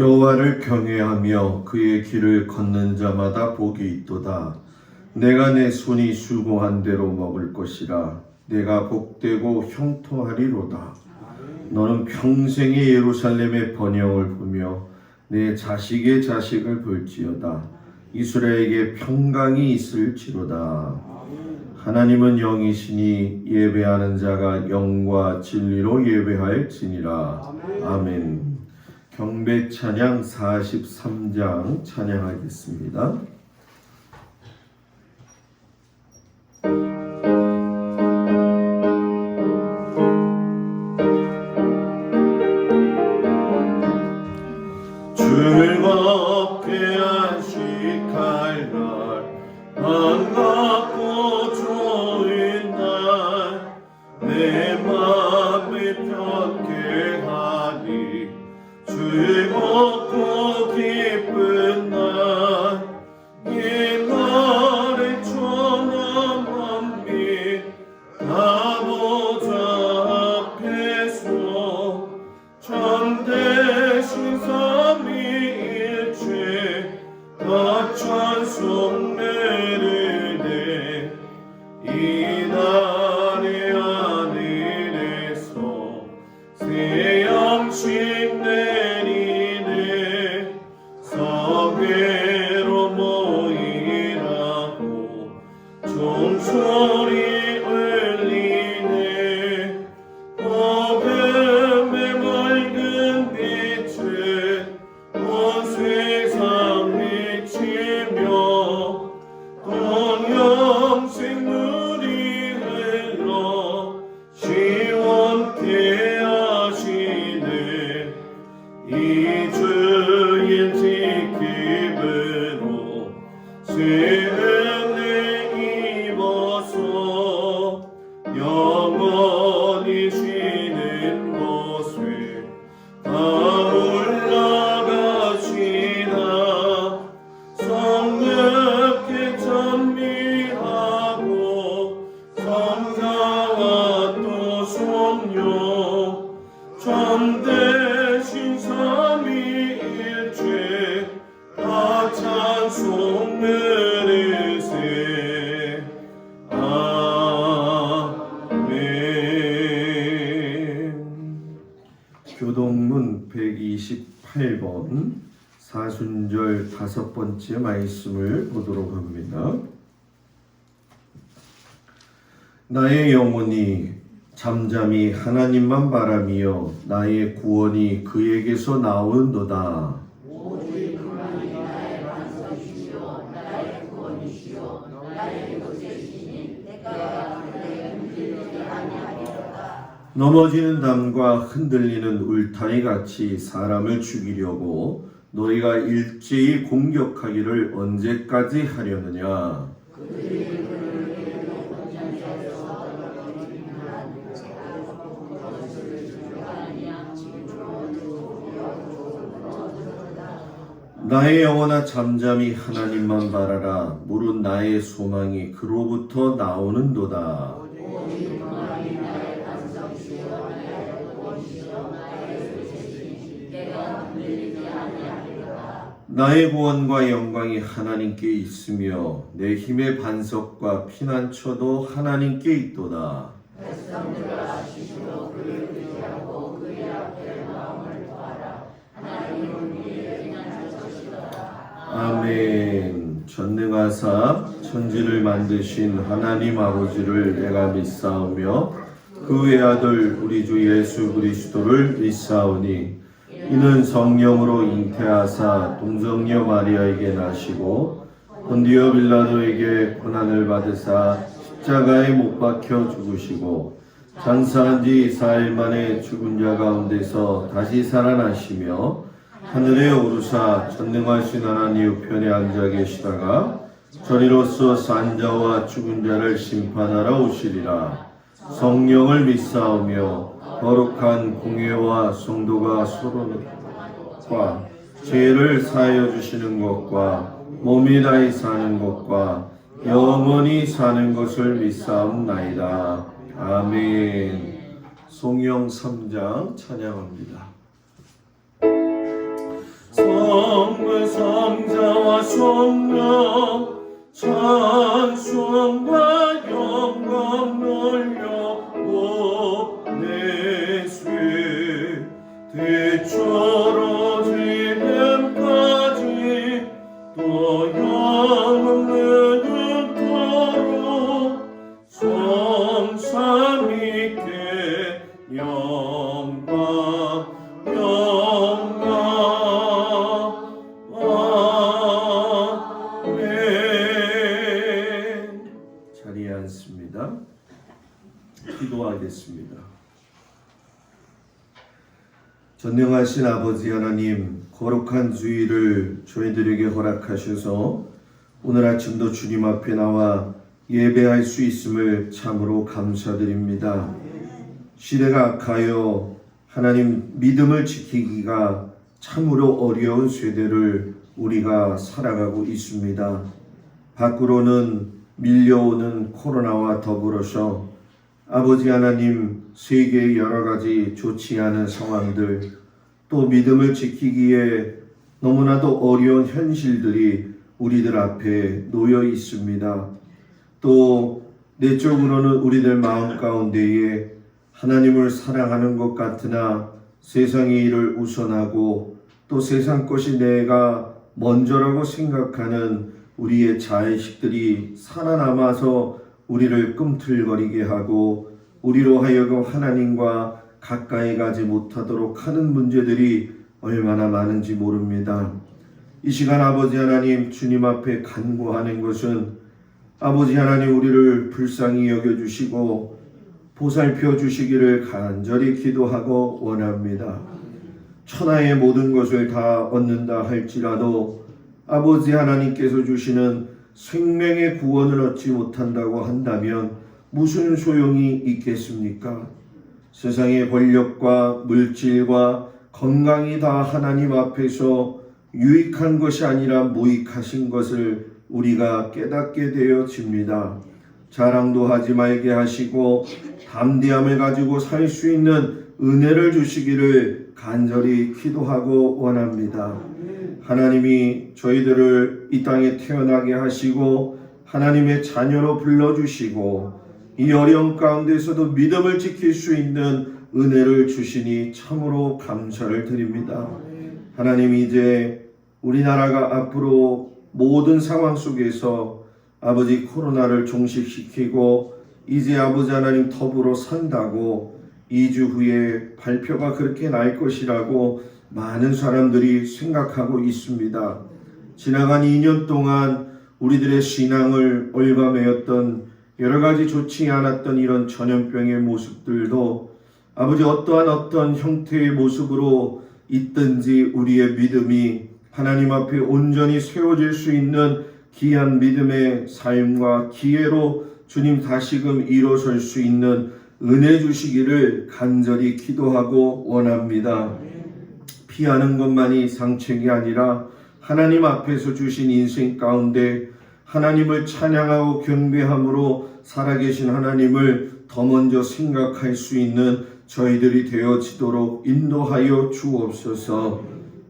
여호와를 경외하며 그의 길을 걷는 자마다 복이 있도다. 내가 내 손이 수고한 대로 먹을 것이라. 내가 복되고 형통하리로다. 너는 평생의 예루살렘의 번영을 보며 내 자식의 자식을 볼지어다. 이스라엘에게 평강이 있을지로다. 하나님은 영이시니 예배하는 자가 영과 진리로 예배할지니라. 아멘. 경배 찬양 43장 찬양하겠습니다. 즐겁게 안식할 날, 반갑고 좋은 날, 내 맘이 편케 하니 즐겁고 기쁜 날, 이 날의 천한 만민 아버지 앞에서 참되신 삼위일체 다 찬송 내리네. 이 날의 하늘에서 새 양식 내리네. 사회로 모이라고 종소리 울리네. 어둠의 맑은 빛에 온 세상 비치며 동영생물이 흘러 시원케 하시네. 이 주일 지킴으로 새 은혜 입어서 영원히 쉬는 곳에 다 올라가시나. 성령께 찬미하고 성자와 또 성령 참되신 삼위일체 다 찬송 내리세. 아멘. 교동문 128번 사순절 5번째 말씀을 보도록 합니다. 나의 영혼이 잠잠히 하나님만 바라며 나의 구원이 그에게서 나오는도다. 오직 그만이 나의 반석이시요 나의 구원이시요 나의 요새시니 내가 그를 흔들리지 아니하리로다. 넘어지는 담과 흔들리는 울타리 같이 사람을 죽이려고 너희가 일제히 공격하기를 언제까지 하려느냐. 그들이 그를 위로 권장해서 넘어지면 그것을 주저하느냐. 나의 영혼아 잠잠히 하나님만 바라라. 무릇 나의 소망이 그로부터 나오는도다. 오직 그만이 나의 반석이시요 나의 구원이시요 나의 요새시니 내가 흔들리지 아니하리로다. 나의 구원과 영광이 하나님께 있으며 내 힘의 반석과 피난처도 하나님께 있도다. 백성들아 스스로 그를 의지하고 그의 앞에 마음을 구하라. 하나님은 우리의 피난처시도다. 아멘. 전능하사 천지를 만드신 하나님 아버지를 내가 믿사오며 그 외아들 우리 주 예수 그리스도를 믿사오니 이는 성령으로 잉태하사 동정녀 마리아에게 나시고 본디오 빌라도에게 고난을 받으사 십자가에 못 박혀 죽으시고 장사한 지 4일 만에 죽은 자 가운데서 다시 살아나시며 하늘에 오르사 전능하신 하나님 우편에 앉아 계시다가 저리로서 산 자와 죽은 자를 심판하러 오시리라. 성령을 믿사오며 거룩한 공회와 성도가 서로과 죄를 사하여 주시는 것과 몸이 다히 사는 것과 영원히 사는 것을 믿사옵나이다. 아멘. 송영 3장 찬양합니다. 성부 성자와 성령 찬송과 영광 돌려 보내세 대처로 지금까지 또 영원을 득도록 성삼위께 영광 아멘. 자리에 앉습니다. 기도하겠습니다. 전능하신 아버지 하나님, 거룩한 주일을 저희들에게 허락하셔서 오늘 아침도 주님 앞에 나와 예배할 수 있음을 참으로 감사드립니다. 시대가 악하여 하나님 믿음을 지키기가 참으로 어려운 세대를 우리가 살아가고 있습니다. 밖으로는 밀려오는 코로나와 더불어서 아버지 하나님 세계의 여러 가지 좋지 않은 상황들, 또 믿음을 지키기에 너무나도 어려운 현실들이 우리들 앞에 놓여 있습니다. 또 내적으로는 우리들 마음 가운데에 하나님을 사랑하는 것 같으나 세상의 일을 우선하고 또 세상 것이 내가 먼저라고 생각하는 우리의 자의식들이 살아남아서 우리를 꿈틀거리게 하고 우리로 하여금 하나님과 가까이 가지 못하도록 하는 문제들이 얼마나 많은지 모릅니다. 이 시간 아버지 하나님 주님 앞에 간구하는 것은 아버지 하나님 우리를 불쌍히 여겨주시고 보살펴 주시기를 간절히 기도하고 원합니다. 천하의 모든 것을 다 얻는다 할지라도 아버지 하나님께서 주시는 생명의 구원을 얻지 못한다고 한다면 무슨 소용이 있겠습니까? 세상의 권력과 물질과 건강이 다 하나님 앞에서 유익한 것이 아니라 무익하신 것을 우리가 깨닫게 되어집니다. 자랑도 하지 말게 하시고 담대함을 가지고 살 수 있는 은혜를 주시기를 간절히 기도하고 원합니다. 하나님이 저희들을 이 땅에 태어나게 하시고 하나님의 자녀로 불러주시고 이 어려운 가운데서도 믿음을 지킬 수 있는 은혜를 주시니 참으로 감사를 드립니다. 하나님 이제 우리나라가 앞으로 모든 상황 속에서 아버지 코로나를 종식시키고 이제 아버지 하나님 더불어 산다고 2주 후에 발표가 그렇게 날 것이라고 많은 사람들이 생각하고 있습니다. 지나간 2년 동안 우리들의 신앙을 얽어매었던 여러 가지 좋지 않았던 이런 전염병의 모습들도 아버지 어떠한 형태의 모습으로 있든지 우리의 믿음이 하나님 앞에 온전히 세워질 수 있는 귀한 믿음의 삶과 기회로 주님 다시금 일어설 수 있는 은혜 주시기를 간절히 기도하고 원합니다. 피하는 것만이 상책이 아니라 하나님 앞에서 주신 인생 가운데 하나님을 찬양하고 경배함으로 살아계신 하나님을 더 먼저 생각할 수 있는 저희들이 되어지도록 인도하여 주옵소서.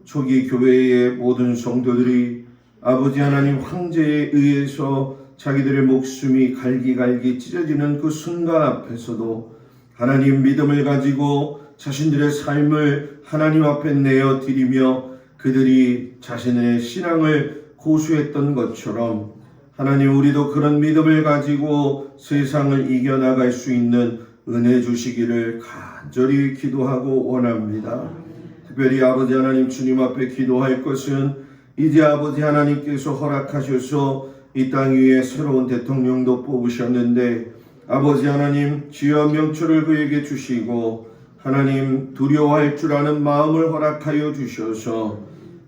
초기 교회의 모든 성도들이 아버지 하나님 황제에 의해서 자기들의 목숨이 갈기갈기 찢어지는 그 순간 앞에서도 하나님 믿음을 가지고 자신들의 삶을 하나님 앞에 내어드리며 그들이 자신의 신앙을 고수했던 것처럼 하나님 우리도 그런 믿음을 가지고 세상을 이겨나갈 수 있는 은혜 주시기를 간절히 기도하고 원합니다. 특별히 아버지 하나님 주님 앞에 기도할 것은 이제 아버지 하나님께서 허락하셔서 이 땅 위에 새로운 대통령도 뽑으셨는데 아버지 하나님 주여 명철을 그에게 주시고 하나님 두려워할 줄 아는 마음을 허락하여 주셔서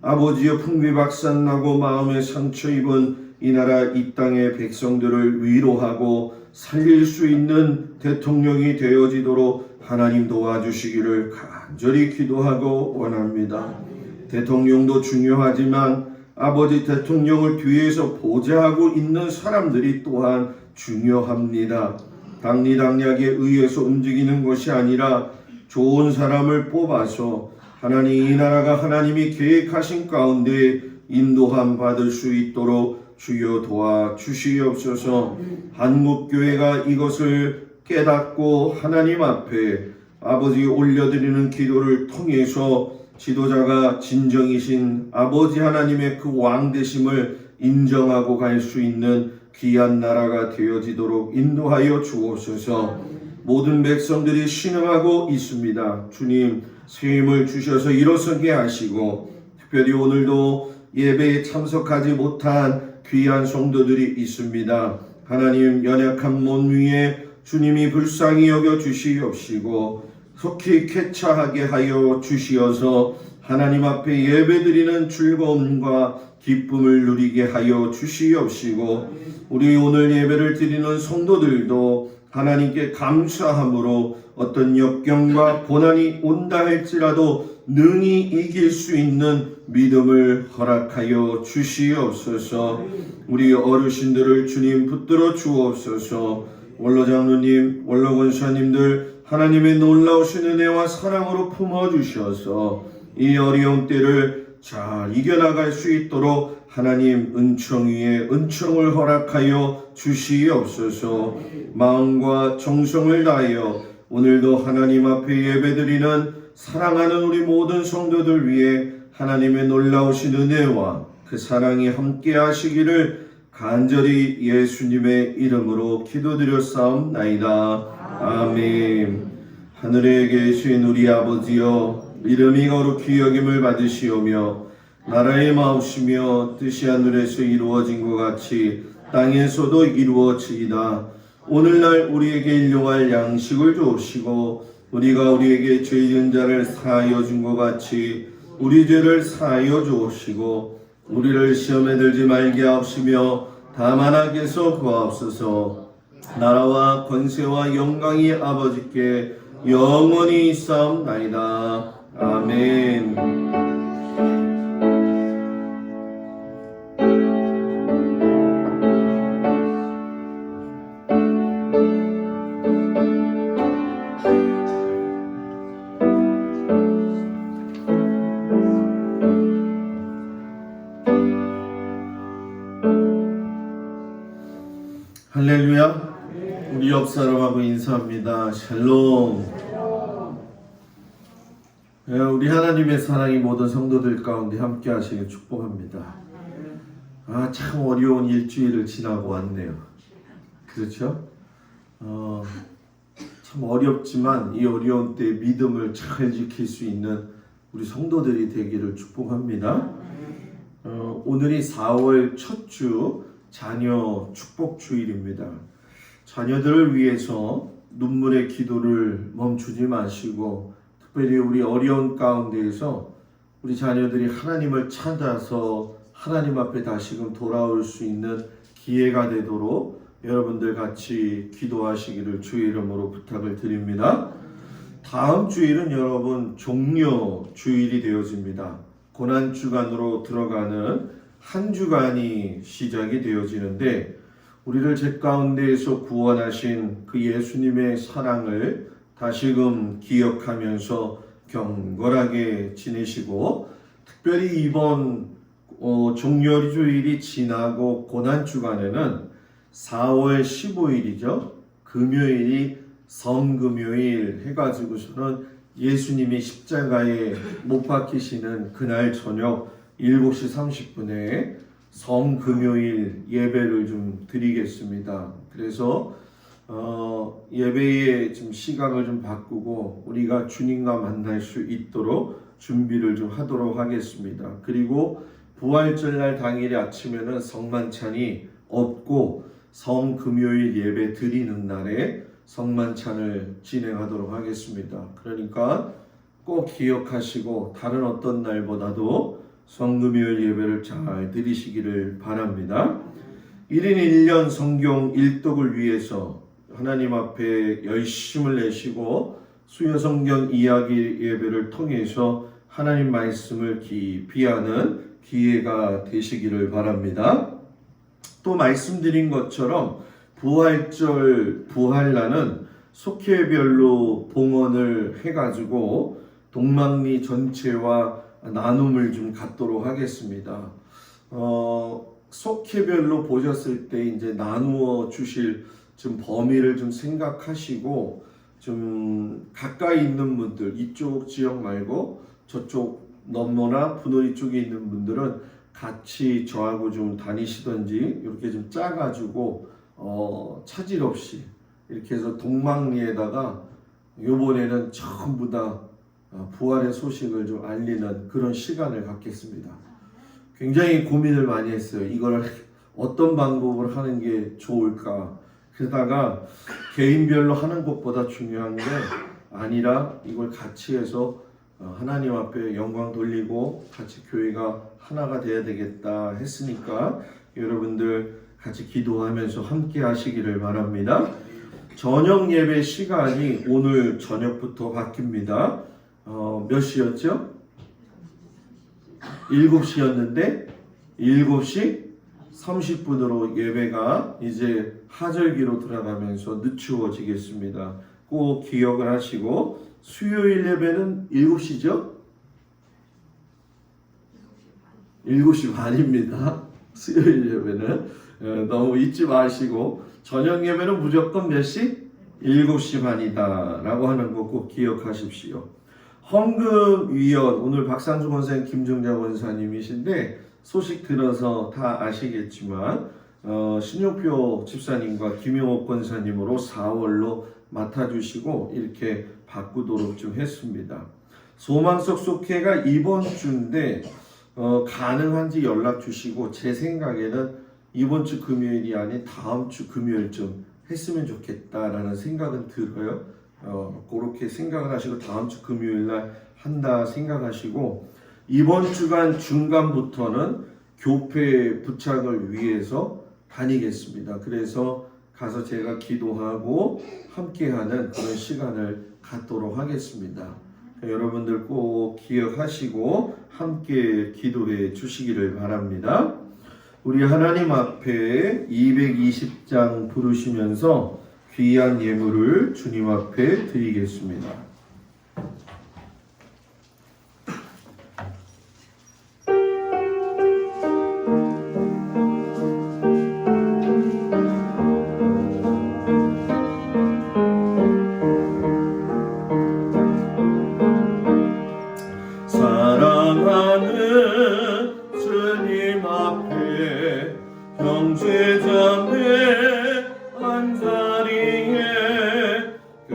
아버지여 풍비박산나고 마음에 상처 입은 이 나라 이 땅의 백성들을 위로하고 살릴 수 있는 대통령이 되어지도록 하나님 도와주시기를 간절히 기도하고 원합니다. 대통령도 중요하지만 아버지 대통령을 뒤에서 보좌하고 있는 사람들이 또한 중요합니다. 당리당략에 의해서 움직이는 것이 아니라 좋은 사람을 뽑아서 하나님, 이 나라가 하나님이 계획하신 가운데 인도함 받을 수 있도록 주여 도와주시옵소서. 한국교회가 이것을 깨닫고 하나님 앞에 아버지 올려드리는 기도를 통해서 지도자가 진정이신 아버지 하나님의 그 왕되심을 인정하고 갈 수 있는 귀한 나라가 되어지도록 인도하여 주옵소서. 모든 백성들이 신음하고 있습니다. 주님, 새 힘을 주셔서 일어서게 하시고, 특별히 오늘도 예배에 참석하지 못한 귀한 성도들이 있습니다. 하나님, 연약한 몸 위에 주님이 불쌍히 여겨 주시옵시고 속히 쾌차하게 하여 주시어서 하나님 앞에 예배드리는 즐거움과 기쁨을 누리게 하여 주시옵시고, 우리 오늘 예배를 드리는 성도들도 하나님께 감사함으로 어떤 역경과 고난이 온다 할지라도 능히 이길 수 있는 믿음을 허락하여 주시옵소서. 우리 어르신들을 주님 붙들어 주옵소서. 원로장로님, 원로권사님들 하나님의 놀라우신 은혜와 사랑으로 품어주셔서 이 어려운 때를 잘 이겨나갈 수 있도록 하나님 은총 위에 은총을 허락하여 주시옵소서. 마음과 정성을 다하여 오늘도 하나님 앞에 예배드리는 사랑하는 우리 모든 성도들 위해 하나님의 놀라우신 은혜와 그 사랑이 함께 하시기를 간절히 예수님의 이름으로 기도드렸사옵나이다. 아멘. 하늘에 계신 우리 아버지여, 이름이 거룩히 여김을 받으시오며 나라의 마옵시며 뜻이 하늘에서 이루어진 것 같이 땅에서도 이루어지이다. 오늘날 우리에게 일용할 양식을 주옵시고 우리가 우리에게 죄 지은 자를 사하여 준 것 같이 우리 죄를 사하여 주옵시고 우리를 시험에 들지 말게 하옵시며 다만 악에서 구하옵소서. 나라와 권세와 영광이 아버지께 영원히 있사옵나이다. 아멘. 할렐루야. 우리 옆 사람하고 인사합니다. 샬롬. 우리 하나님의 사랑이 모든 성도들 가운데 함께 하시길 축복합니다. 참 어려운 일주일을 지나고 왔네요. 그렇죠? 참 어렵지만 이 어려운 때 믿음을 잘 지킬 수 있는 우리 성도들이 되기를 축복합니다. 오늘이 4월 첫 주 자녀 축복 주일입니다. 자녀들을 위해서 눈물의 기도를 멈추지 마시고 특별히 우리 어려운 가운데에서 우리 자녀들이 하나님을 찾아서 하나님 앞에 다시금 돌아올 수 있는 기회가 되도록 여러분들 같이 기도하시기를 주의 이름으로 부탁을 드립니다. 다음 주일은 여러분 종료 주일이 되어집니다. 고난주간으로 들어가는 한 주간이 시작이 되어지는데 우리를 죄 가운데에서 구원하신 그 예수님의 사랑을 다시금 기억하면서 경건하게 지내시고 특별히 이번 종료주일이 지나고 고난주간에는 4월 15일이죠. 금요일이 성금요일 해가지고서는 예수님이 십자가에 못 박히시는 그날 저녁 7시 30분에 성금요일 예배를 좀 드리겠습니다. 그래서 예배의 좀 시각을 좀 바꾸고 우리가 주님과 만날 수 있도록 준비를 좀 하도록 하겠습니다. 그리고 부활절날 당일 아침에는 성만찬이 없고 성금요일 예배 드리는 날에 성만찬을 진행하도록 하겠습니다. 그러니까 꼭 기억하시고 다른 어떤 날보다도 성금요일 예배를 잘 드리시기를 바랍니다. 1인 1년 성경 일독을 위해서 하나님 앞에 열심을 내시고 수요 성경 이야기 예배를 통해서 하나님 말씀을 깊이 하는 기회가 되시기를 바랍니다. 또 말씀드린 것처럼 부활절 부활날은 속회별로 봉헌을 해가지고 동막리 전체와 나눔을 좀 갖도록 하겠습니다. 속회별로 보셨을 때 이제 나누어 주실 좀 범위를 좀 생각하시고 좀 가까이 있는 분들, 이쪽 지역 말고 저쪽 넘모나 분원이 쪽에 있는 분들은 같이 저하고 좀 다니시던지 이렇게 좀 짜가지고 차질 없이 이렇게 해서 동막리에다가 이번에는 전부 다 부활의 소식을 좀 알리는 그런 시간을 갖겠습니다. 굉장히 고민을 많이 했어요. 이걸 어떤 방법을 하는 게 좋을까. 그러다가 개인별로 하는 것보다 중요한 게 아니라 이걸 같이 해서 하나님 앞에 영광 돌리고 같이 교회가 하나가 돼야 되겠다 했으니까 여러분들 같이 기도하면서 함께 하시기를 바랍니다. 저녁 예배 시간이 오늘 저녁부터 바뀝니다. 몇 시였죠? 7시였는데 7시 30분으로 예배가 이제 하절기로 들어가면서 늦추어지겠습니다. 꼭 기억을 하시고 수요일 예배는 7시죠? 7시 반입니다. 수요일 예배는 너무 잊지 마시고 저녁 예배는 무조건 몇 시? 7시 반이다 라고 하는 거 꼭 기억하십시오. 헌금위원 오늘 박상주 권사님, 김정자 권사님이신데 소식 들어서 다 아시겠지만 신용표 집사님과 김용옥 권사님으로 4월로 맡아주시고 이렇게 바꾸도록 좀 했습니다. 소망석 속회가 이번 주인데 가능한지 연락 주시고 제 생각에는 이번 주 금요일이 아닌 다음 주 금요일쯤 했으면 좋겠다라는 생각은 들어요. 그렇게 생각을 하시고 다음 주 금요일 날 한다 생각하시고 이번 주간 중간부터는 교회 부착을 위해서 다니겠습니다. 그래서 가서 제가 기도하고 함께하는 그런 시간을 갖도록 하겠습니다. 여러분들 꼭 기억하시고 함께 기도해 주시기를 바랍니다. 우리 하나님 앞에 220장 부르시면서 귀한 예물을 주님 앞에 드리겠습니다. 사랑하는 주님 앞에 형제자매 한자리에 그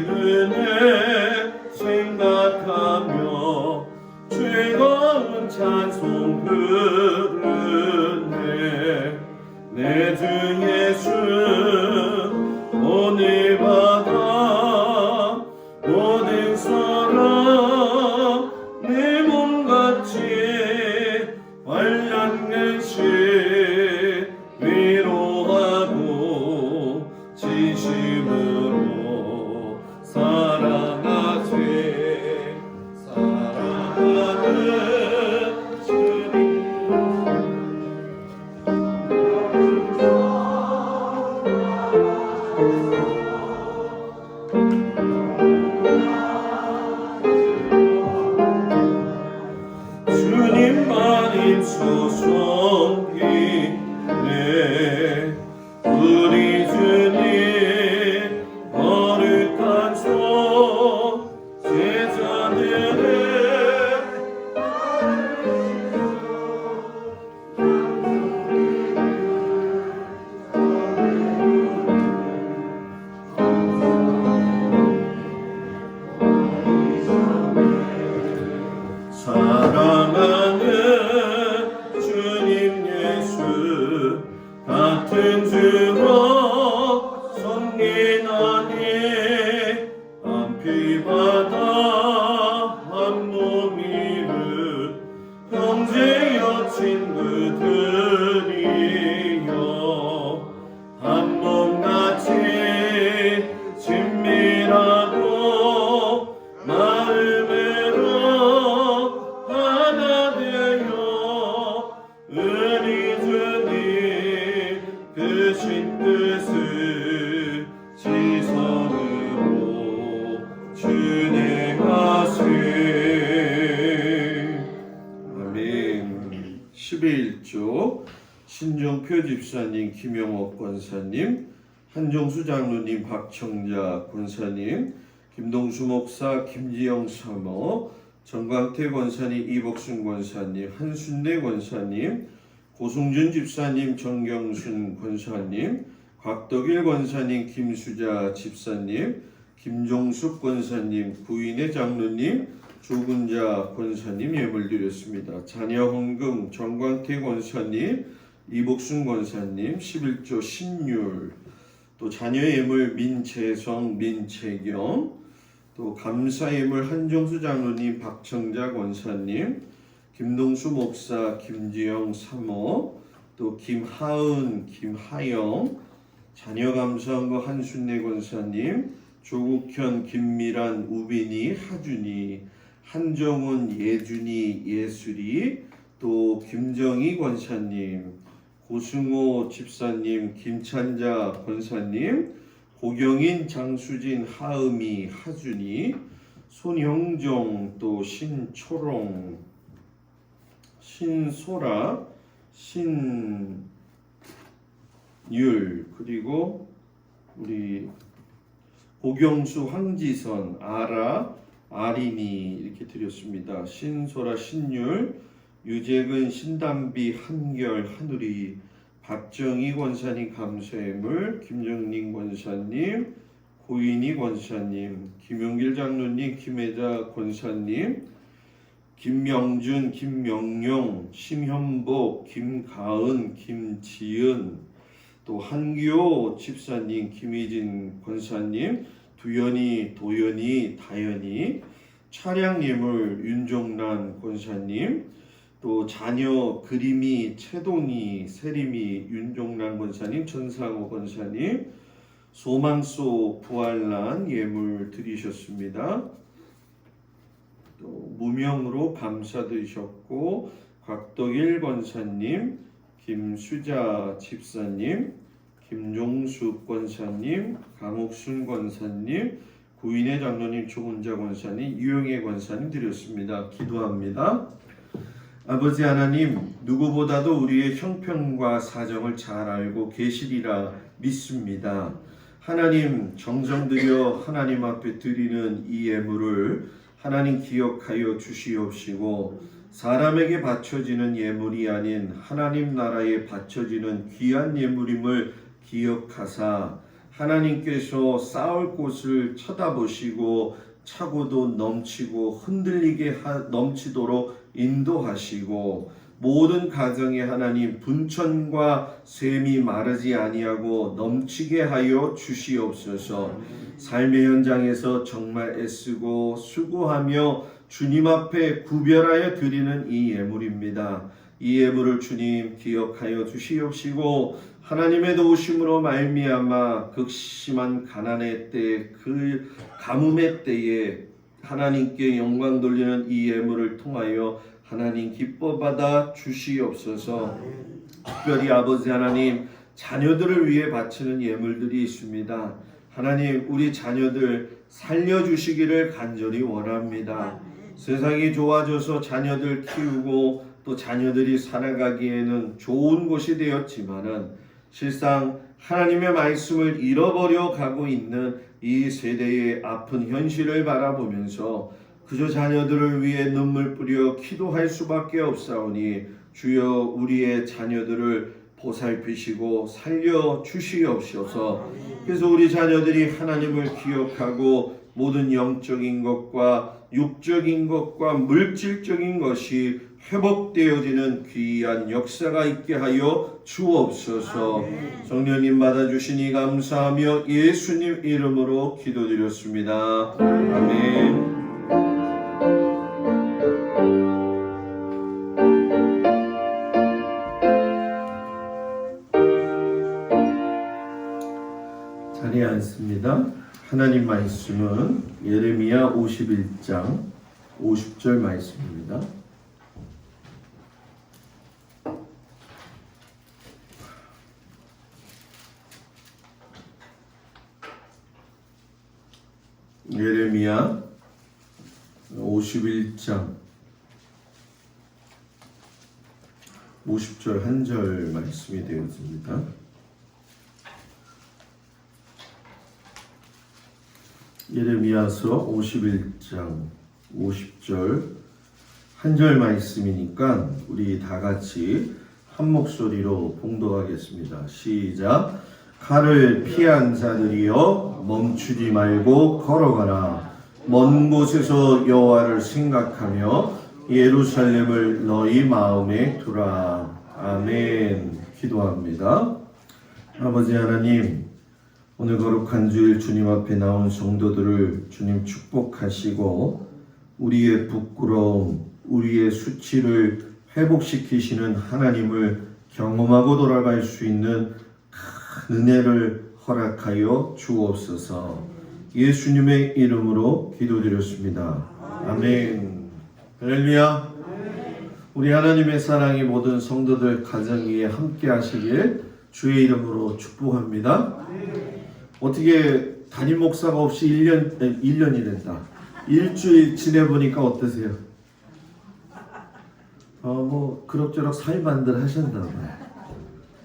은혜 생각하며 즐거운 찬송 부르네. 내 주 예수 오늘 받아 모든 사랑 내 몸같이 환란근심 위로하고 진심으로 사랑하세. 사랑하는 주님 주님만 임소성이네. 우리 주님 거룩한 손 제자들의 사랑하는 주님 예수 같은 주로 섬기나니 한 피바다 한 몸이듯 형제여 친구들이여 한 몸같이 친밀하고 마음으로 하나 되어 우리 주님 그 신 뜻을 지성 김영표 집사님, 김영옥 권사님, 한종수 장로님, 박청자 권사님, 김동수 목사, 김지영 사모, 정광태 권사님, 이복순 권사님, 한순례 권사님, 고승준 집사님, 정경순 권사님, 곽덕일 권사님, 김수자 집사님, 김종숙 권사님, 구인의 장로님, 조근자 권사님 예물 드렸습니다. 자녀 헌금 정광태 권사님, 이복순 권사님, 11조 신율, 또 자녀 예물 민채성, 민채경, 또 감사 예물 한종수 장로님, 박청자 권사님, 김동수 목사, 김지영 사모, 또 김하은, 김하영, 자녀 감사한 한순례 권사님, 조국현, 김미란, 우빈이, 하준이, 한정훈, 예준이, 예술이, 또 김정희 권사님, 고승호 집사님, 김찬자 권사님, 고경인, 장수진, 하음이, 하준이, 손형종, 또 신초롱, 신소라, 신율, 그리고 우리 고경수, 황지선, 아라, 아린이 이렇게 드렸습니다. 신소라, 신율, 유재근, 신담비, 한결, 하누리, 박정희 권사님 감사예물, 김정림 권사님, 고인희 권사님, 김용길 장로님, 김혜자 권사님, 김명준, 김명용, 심현복, 김가은, 김지은, 또 한기호 집사님, 김희진 권사님, 두연이, 도연이, 다연이, 차량 예물 윤종란 권사님, 또 자녀 그림이, 채동이, 세림이, 윤종란 권사님, 전상호 권사님, 소망소 부활란 예물 드리셨습니다. 또 무명으로 감사드리셨고, 곽덕일 권사님, 김수자 집사님, 김종숙 권사님, 강옥순 권사님, 구인의 장로님, 조은자 권사님, 유영애 권사님 드렸습니다. 기도합니다. 아버지 하나님, 누구보다도 우리의 형편과 사정을 잘 알고 계시리라 믿습니다. 하나님, 정성 들여 하나님 앞에 드리는 이 예물을 하나님 기억하여 주시옵시고, 사람에게 바쳐지는 예물이 아닌 하나님 나라에 바쳐지는 귀한 예물임을 기억하사 하나님께서 쌓을 곳을 쳐다보시고 차고도 넘치고 흔들리게 넘치도록 인도하시고, 모든 가정에 하나님 분천과 샘이 마르지 아니하고 넘치게 하여 주시옵소서. 삶의 현장에서 정말 애쓰고 수고하며 주님 앞에 구별하여 드리는 이 예물입니다. 이 예물을 주님 기억하여 주시옵시고, 하나님의 도우심으로 말미암아 극심한 가난의 때, 그 가뭄의 때에 하나님께 영광 돌리는 이 예물을 통하여 하나님 기뻐 받아 주시옵소서. 특별히 아버지 하나님, 자녀들을 위해 바치는 예물들이 있습니다. 하나님, 우리 자녀들 살려주시기를 간절히 원합니다. 세상이 좋아져서 자녀들 키우고 또 자녀들이 살아가기에는 좋은 곳이 되었지만은 실상 하나님의 말씀을 잃어버려 가고 있는 이 세대의 아픈 현실을 바라보면서 그저 자녀들을 위해 눈물 뿌려 기도할 수밖에 없사오니, 주여 우리의 자녀들을 보살피시고 살려 주시옵소서. 그래서 우리 자녀들이 하나님을 기억하고 모든 영적인 것과 육적인 것과 물질적인 것이 회복되어지는 귀한 역사가 있게 하여 주옵소서. 성령님 받아주시니 감사하며 예수님 이름으로 기도드렸습니다. 아멘. 자리에 앉습니다. 하나님 말씀은 예레미야 51장 50절 말씀입니다. 예레미야 51장 50절 한 절 말씀이 되었습니다. 예레미야서 51장 50절 한 절 말씀이니까 우리 다 같이 한 목소리로 봉독하겠습니다. 시작. 칼을 피한 자들이여 멈추지 말고 걸어가라. 먼 곳에서 여호와를 생각하며 예루살렘을 너희 마음에 두라. 아멘. 기도합니다. 아버지 하나님, 오늘 거룩한 주일 주님 앞에 나온 성도들을 주님 축복하시고 우리의 부끄러움, 우리의 수치를 회복시키시는 하나님을 경험하고 돌아갈 수 있는 큰 은혜를 허락하여 주옵소서. 예수님의 이름으로 기도드렸습니다. 아멘. 할렐루야. 우리 하나님의 사랑이 모든 성도들 가정 위에 함께 하시길 주의 이름으로 축복합니다. 어떻게 담임 목사가 없이 1년이 된다. 일주일 지내보니까 어떠세요? 뭐 그럭저럭 살만들 하셨나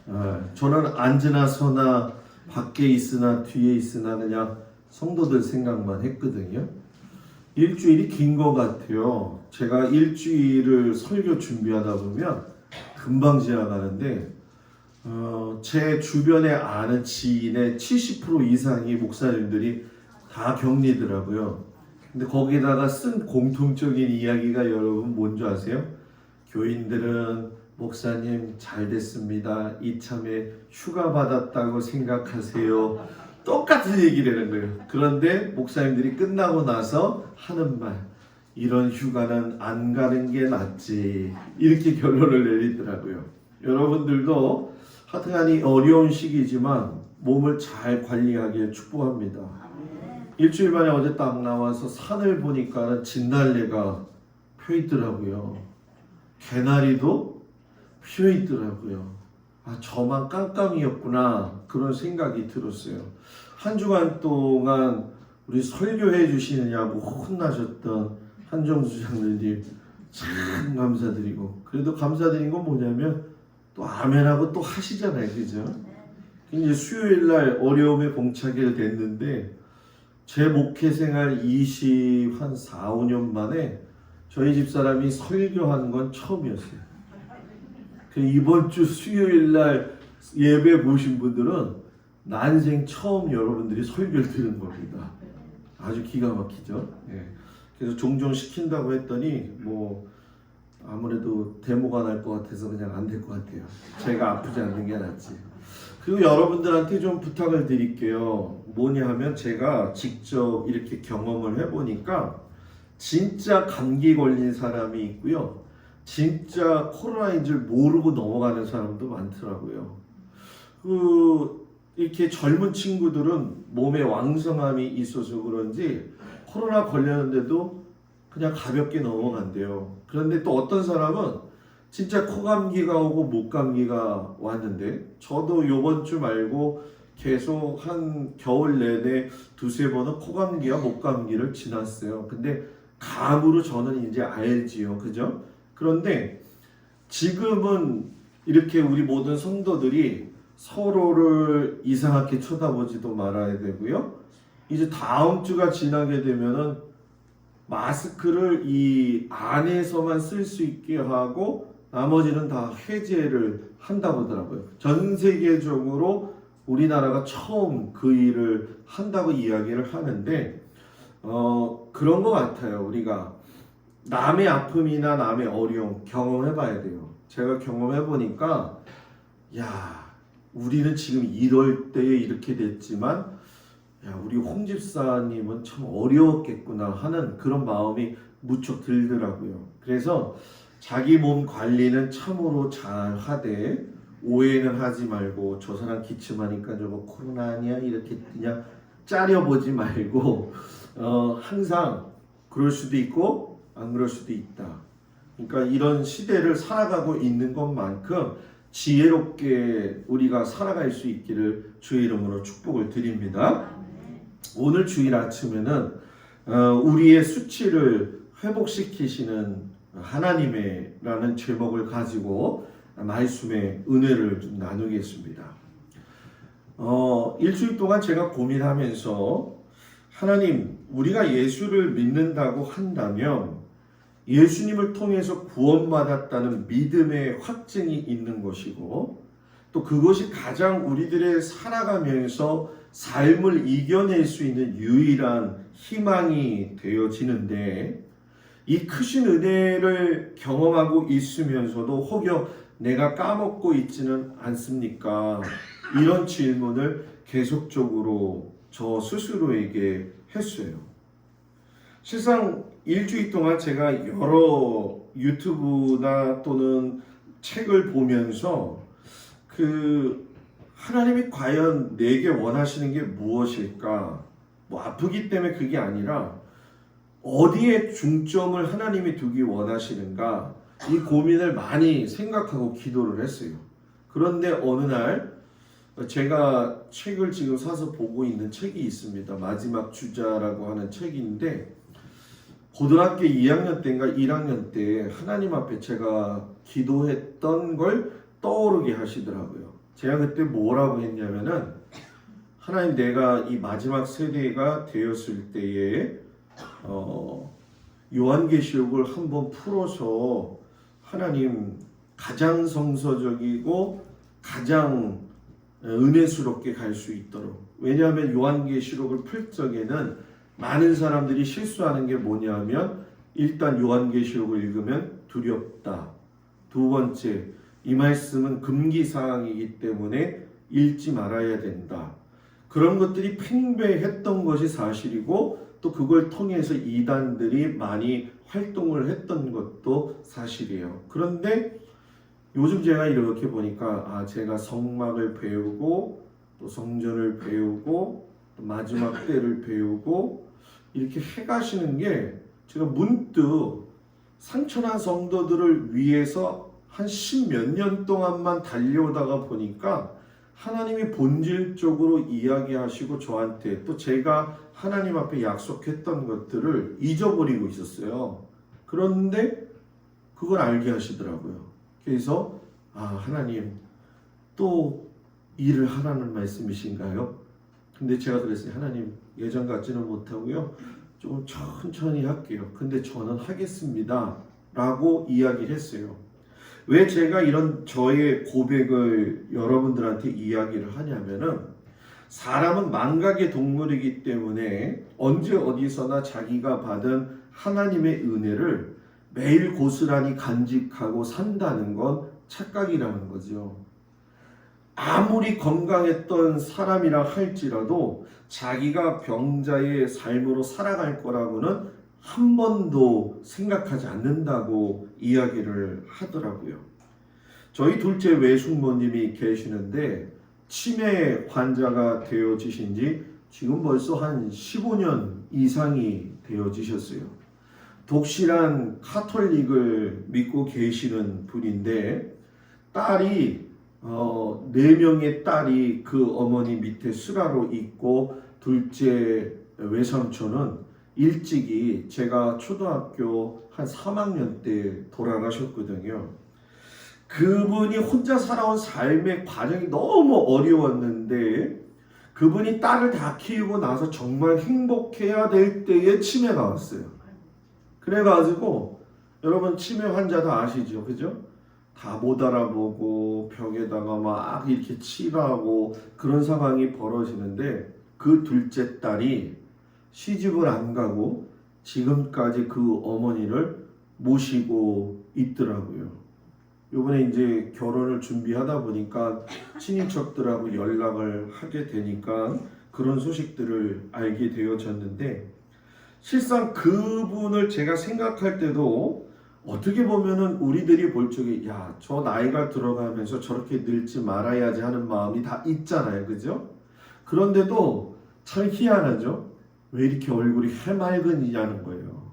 봐요. 저는 앉으나 서나 밖에 있으나 뒤에 있으나 그냥 성도들 생각만 했거든요. 일주일이 긴 것 같아요. 제가 일주일을 설교 준비하다 보면 금방 지나가는데 제 주변에 아는 지인의 70% 이상이 목사님들이 다 격리더라고요. 근데 거기다가 쓴 공통적인 이야기가 여러분 뭔지 아세요? 교인들은 목사님 잘 됐습니다. 이참에 휴가 받았다고 생각하세요. 똑같은 얘기를 하는 거예요. 그런데 목사님들이 끝나고 나서 하는 말, 이런 휴가는 안 가는 게 낫지, 이렇게 결론을 내리더라고요. 여러분들도 하여튼간이 어려운 시기지만 몸을 잘 관리하길 축복합니다. 일주일 만에 어제 딱 나와서 산을 보니까 진달래가 펴 있더라고요. 개나리도 펴 있더라고요. 저만 깜깜이었구나, 그런 생각이 들었어요. 한 주간 동안 우리 설교해 주시느냐고 혼나셨던 한정수 장로님 참 감사드리고, 그래도 감사드린 건 뭐냐면 또 아멘하고 또 하시잖아요, 그죠? 이제 수요일 날 어려움에 봉착이 됐는데 제 목회 생활 4, 5년 만에 저희 집사람이 설교한 건 처음이었어요. 이번 주 수요일 날 예배 보신 분들은 난생 처음 여러분들이 설교를 들은 겁니다. 아주 기가 막히죠. 그래서 종종 시킨다고 했더니 뭐 아무래도 데모가 날 것 같아서 그냥 안 될 것 같아요. 제가 아프지 않는 게 낫지. 그리고 여러분들한테 좀 부탁을 드릴게요. 뭐냐 하면 제가 직접 이렇게 경험을 해보니까 진짜 감기 걸린 사람이 있고요. 진짜 코로나인 줄 모르고 넘어가는 사람도 많더라고요. 이렇게 젊은 친구들은 몸에 왕성함이 있어서 그런지 코로나 걸렸는데도 그냥 가볍게 넘어간대요. 그런데 또 어떤 사람은 진짜 코감기가 오고 목감기가 왔는데, 저도 요번 주 말고 계속 한 겨울 내내 2-3번은 코감기와 목감기를 지났어요. 근데 감으로 저는 이제 알지요. 그죠? 그런데 지금은 이렇게 우리 모든 성도들이 서로를 이상하게 쳐다보지도 말아야 되고요. 이제 다음 주가 지나게 되면은 마스크를 이 안에서만 쓸 수 있게 하고 나머지는 다 해제를 한다고 하더라고요. 전 세계적으로 우리나라가 처음 그 일을 한다고 이야기를 하는데 그런 것 같아요. 우리가 남의 아픔이나 남의 어려움 경험해 봐야 돼요. 제가 경험해 보니까 우리는 지금 이럴 때에 이렇게 됐지만 우리 홍 집사님은 참 어려웠겠구나 하는 그런 마음이 무척 들더라고요. 그래서 자기 몸 관리는 참으로 잘 하되 오해는 하지 말고, 저 사람 기침하니까 저거 코로나 아니야 이렇게 그냥 짜려보지 말고 항상 그럴 수도 있고 안 그럴 수도 있다. 그러니까 이런 시대를 살아가고 있는 것만큼 지혜롭게 우리가 살아갈 수 있기를 주의 이름으로 축복을 드립니다. 오늘 주일 아침에는 우리의 수치를 회복시키시는 하나님의 라는 제목을 가지고 말씀의 은혜를 좀 나누겠습니다. 일주일 동안 제가 고민하면서 하나님, 우리가 예수를 믿는다고 한다면 예수님을 통해서 구원받았다는 믿음의 확증이 있는 것이고 또 그것이 가장 우리들의 살아가면서 삶을 이겨낼 수 있는 유일한 희망이 되어지는데 이 크신 은혜를 경험하고 있으면서도 혹여 내가 까먹고 있지는 않습니까? 이런 질문을 계속적으로 저 스스로에게 했어요. 실상 일주일 동안 제가 여러 유튜브나 또는 책을 보면서 하나님이 과연 내게 원하시는 게 무엇일까? 아프기 때문에 그게 아니라 어디에 중점을 하나님이 두기 원하시는가? 이 고민을 많이 생각하고 기도를 했어요. 그런데 어느 날 제가 책을 지금 사서 보고 있는 책이 있습니다. 마지막 주자라고 하는 책인데 고등학교 2학년 때인가 1학년 때 하나님 앞에 제가 기도했던 걸 떠오르게 하시더라고요. 제가 그때 뭐라고 했냐면은 하나님, 내가 이 마지막 세대가 되었을 때에 요한계시록을 한번 풀어서 하나님 가장 성서적이고 가장 은혜스럽게 갈 수 있도록. 왜냐하면 요한계시록을 풀 적에는 많은 사람들이 실수하는 게 뭐냐면 일단 요한계시록을 읽으면 두렵다. 두 번째, 이 말씀은 금기사항이기 때문에 읽지 말아야 된다. 그런 것들이 팽배했던 것이 사실이고 또 그걸 통해서 이단들이 많이 활동을 했던 것도 사실이에요. 그런데 요즘 제가 이렇게 보니까 제가 성막을 배우고 또 성전을 배우고 또 마지막 때를 배우고 이렇게 해가시는 게 제가 문득 상처난 성도들을 위해서 한 10몇 년 동안만 달려오다가 보니까 하나님이 본질적으로 이야기하시고 저한테 또 제가 하나님 앞에 약속했던 것들을 잊어버리고 있었어요. 그런데 그걸 알게 하시더라고요. 그래서 하나님 또 일을 하라는 말씀이신가요? 근데 제가 그랬어요. 하나님, 예전 같지는 못하고요. 좀 천천히 할게요. 근데 저는 하겠습니다. 라고 이야기를 했어요. 왜 제가 이런 저의 고백을 여러분들한테 이야기를 하냐면은 사람은 망각의 동물이기 때문에 언제 어디서나 자기가 받은 하나님의 은혜를 매일 고스란히 간직하고 산다는 건 착각이라는 거죠. 아무리 건강했던 사람이라 할지라도 자기가 병자의 삶으로 살아갈 거라고는 한 번도 생각하지 않는다고 이야기를 하더라고요. 저희 둘째 외숙모님이 계시는데 치매 환자가 되어지신 지 지금 벌써 한 15년 이상이 되어지셨어요. 독실한 카톨릭을 믿고 계시는 분인데 딸이 4명의 딸이 그 어머니 밑에 수라로 있고 둘째 외삼촌은 일찍이 제가 초등학교 한 3학년 때 돌아가셨거든요. 그분이 혼자 살아온 삶의 과정이 너무 어려웠는데 그분이 딸을 다 키우고 나서 정말 행복해야 될 때에 치매가 왔어요. 그래가지고 여러분 치매 환자 다 아시죠? 그죠? 다 못 알아보고 벽에다가 막 이렇게 칠하고 그런 상황이 벌어지는데 그 둘째 딸이 시집을 안 가고 지금까지 그 어머니를 모시고 있더라고요. 이번에 이제 결혼을 준비하다 보니까 친인척들하고 연락을 하게 되니까 그런 소식들을 알게 되어졌는데 실상 그분을 제가 생각할 때도 어떻게 보면은 우리들이 볼 적에 저 나이가 들어가면서 저렇게 늙지 말아야지 하는 마음이 다 있잖아요. 그죠? 그런데도 참 희한하죠? 왜 이렇게 얼굴이 해맑은이냐는 거예요.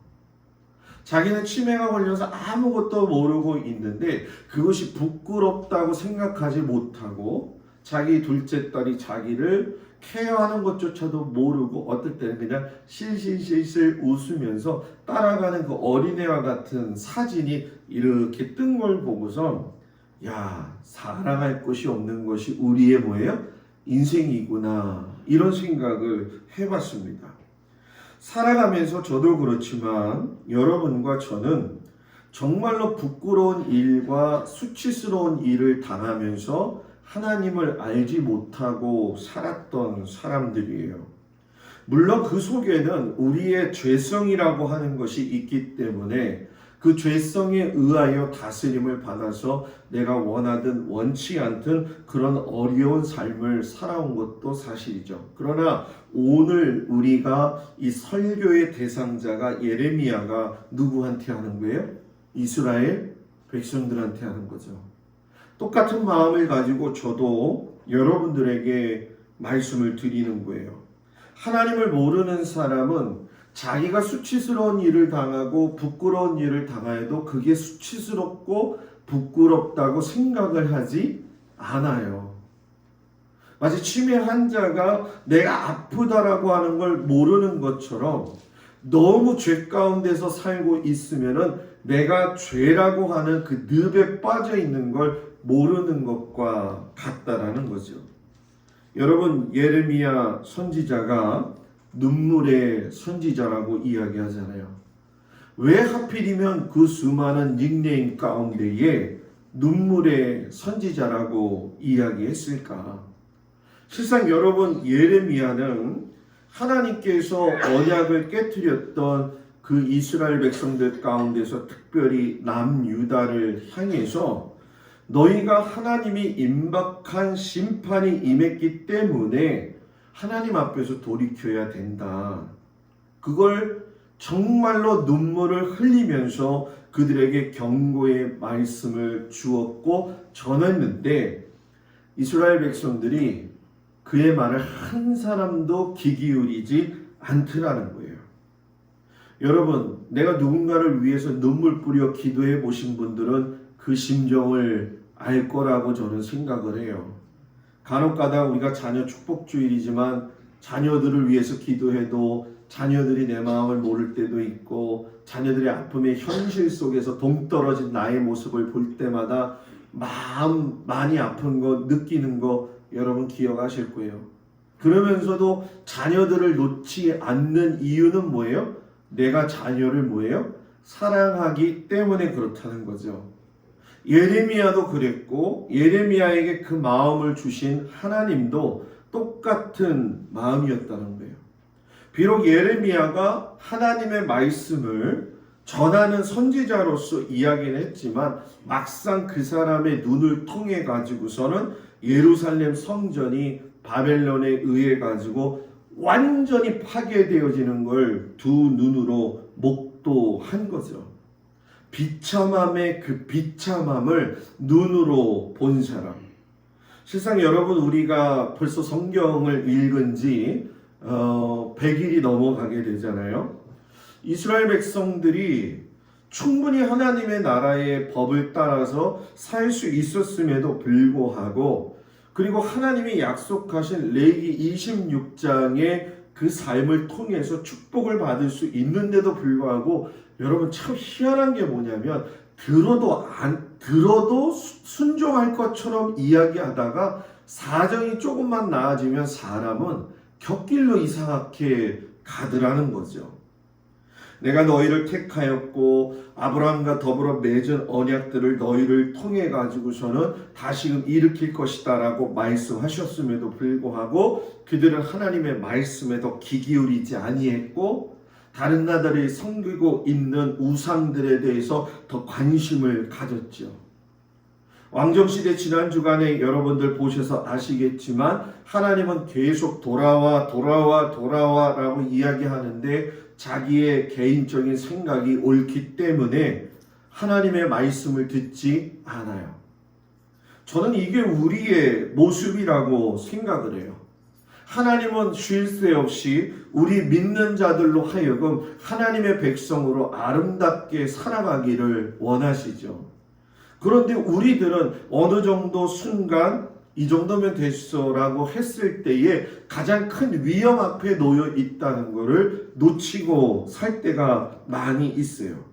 자기는 치매가 걸려서 아무것도 모르고 있는데 그것이 부끄럽다고 생각하지 못하고 자기 둘째 딸이 자기를 케어하는 것조차도 모르고 어떨 때는 그냥 실실실실 웃으면서 따라가는 그 어린애와 같은 사진이 이렇게 뜬 걸 보고서 야, 사랑할 것이 없는 것이 우리의 뭐예요? 인생이구나. 이런 생각을 해봤습니다. 살아가면서 저도 그렇지만 여러분과 저는 정말로 부끄러운 일과 수치스러운 일을 당하면서 하나님을 알지 못하고 살았던 사람들이에요. 물론 그 속에는 우리의 죄성이라고 하는 것이 있기 때문에 그 죄성에 의하여 다스림을 받아서 내가 원하든 원치 않든 그런 어려운 삶을 살아온 것도 사실이죠. 그러나 오늘 우리가 이 설교의 대상자가 예레미야가 누구한테 하는 거예요? 이스라엘 백성들한테 하는 거죠. 똑같은 마음을 가지고 저도 여러분들에게 말씀을 드리는 거예요. 하나님을 모르는 사람은 자기가 수치스러운 일을 당하고 부끄러운 일을 당하여도 그게 수치스럽고 부끄럽다고 생각을 하지 않아요. 마치 치매 환자가 내가 아프다라고 하는 걸 모르는 것처럼 너무 죄 가운데서 살고 있으면은 내가 죄라고 하는 그 늪에 빠져 있는 걸 모르는 것과 같다라는 거죠. 여러분, 예레미야 선지자가 눈물의 선지자라고 이야기하잖아요. 왜 하필이면 그 수많은 닉네임 가운데에 눈물의 선지자라고 이야기했을까? 실상 여러분, 예레미야는 하나님께서 언약을 깨뜨렸던 그 이스라엘 백성들 가운데서 특별히 남유다를 향해서 너희가 하나님이 임박한 심판이 임했기 때문에 하나님 앞에서 돌이켜야 된다. 그걸 정말로 눈물을 흘리면서 그들에게 경고의 말씀을 주었고 전했는데 이스라엘 백성들이 그의 말을 한 사람도 귀 기울이지 않더라는 거예요. 여러분, 내가 누군가를 위해서 눈물 뿌려 기도해 보신 분들은 그 심정을 알 거라고 저는 생각을 해요. 간혹가다 우리가 자녀 축복주일이지만 자녀들을 위해서 기도해도 자녀들이 내 마음을 모를 때도 있고 자녀들의 아픔의 현실 속에서 동떨어진 나의 모습을 볼 때마다 마음 많이 아픈 거 느끼는 거 여러분 기억하실 거예요. 그러면서도 자녀들을 놓지 않는 이유는 뭐예요? 내가 자녀를 뭐예요? 사랑하기 때문에 그렇다는 거죠. 예레미야도 그랬고 예레미야에게 그 마음을 주신 하나님도 똑같은 마음이었다는 거예요. 비록 예레미야가 하나님의 말씀을 전하는 선지자로서 이야기를 했지만 막상 그 사람의 눈을 통해 가지고서는 예루살렘 성전이 바벨론에 의해 가지고 완전히 파괴되어지는 걸 두 눈으로 목도한 거죠. 비참함의 그 비참함을 눈으로 본 사람. 실상 여러분, 우리가 벌써 성경을 읽은 지 100일이 넘어가게 되잖아요. 이스라엘 백성들이 충분히 하나님의 나라의 법을 따라서 살 수 있었음에도 불구하고 그리고 하나님이 약속하신 레위기 26장의 그 삶을 통해서 축복을 받을 수 있는데도 불구하고 여러분 참 희한한 게 뭐냐면 들어도 순종할 것처럼 이야기하다가 사정이 조금만 나아지면 사람은 곁길로 이상하게 가더라는 거죠. 내가 너희를 택하였고 아브라함과 더불어 맺은 언약들을 너희를 통해 가지고서는 다시금 일으킬 것이다 라고 말씀하셨음에도 불구하고 그들은 하나님의 말씀에 더 귀 기울이지 아니했고 다른 나라를 섬기고 있는 우상들에 대해서 더 관심을 가졌죠. 왕정시대 지난 주간에 여러분들 보셔서 아시겠지만 하나님은 계속 돌아와 라고 이야기하는데 자기의 개인적인 생각이 옳기 때문에 하나님의 말씀을 듣지 않아요. 저는 이게 우리의 모습이라고 생각을 해요. 하나님은 쉴 새 없이 우리 믿는 자들로 하여금 하나님의 백성으로 아름답게 살아가기를 원하시죠. 그런데 우리들은 어느 정도 순간 이 정도면 됐어라고 했을 때에 가장 큰 위험 앞에 놓여 있다는 것을 놓치고 살 때가 많이 있어요.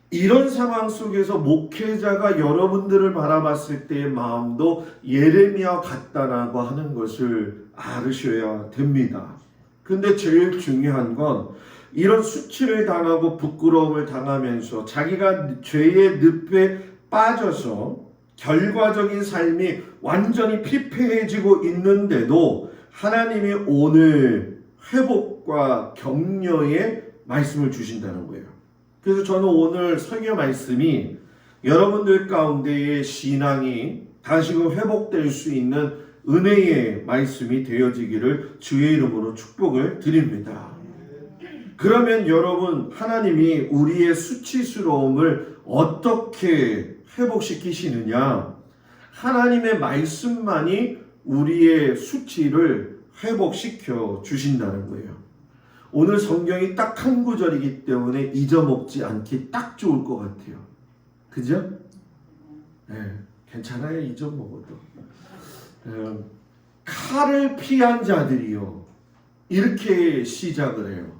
이런 상황 속에서 목회자가 여러분들을 바라봤을 때의 마음도 예레미야 같다라고 하는 것을 알으셔야 됩니다. 근데 제일 중요한 건 이런 수치를 당하고 부끄러움을 당하면서 자기가 죄의 늪에 빠져서 결과적인 삶이 완전히 피폐해지고 있는데도 하나님이 오늘 회복과 격려의 말씀을 주신다는 거예요. 그래서 저는 오늘 설교 말씀이 여러분들 가운데의 신앙이 다시금 회복될 수 있는 은혜의 말씀이 되어지기를 주의 이름으로 축복을 드립니다. 그러면 여러분, 하나님이 우리의 수치스러움을 어떻게 회복시키시느냐? 하나님의 말씀만이 우리의 수치를 회복시켜 주신다는 거예요. 오늘 성경이 딱 한 구절이기 때문에 잊어먹지 않기 딱 좋을 것 같아요. 그죠? 네, 괜찮아요. 잊어먹어도. 칼을 피한 자들이요. 이렇게 시작을 해요.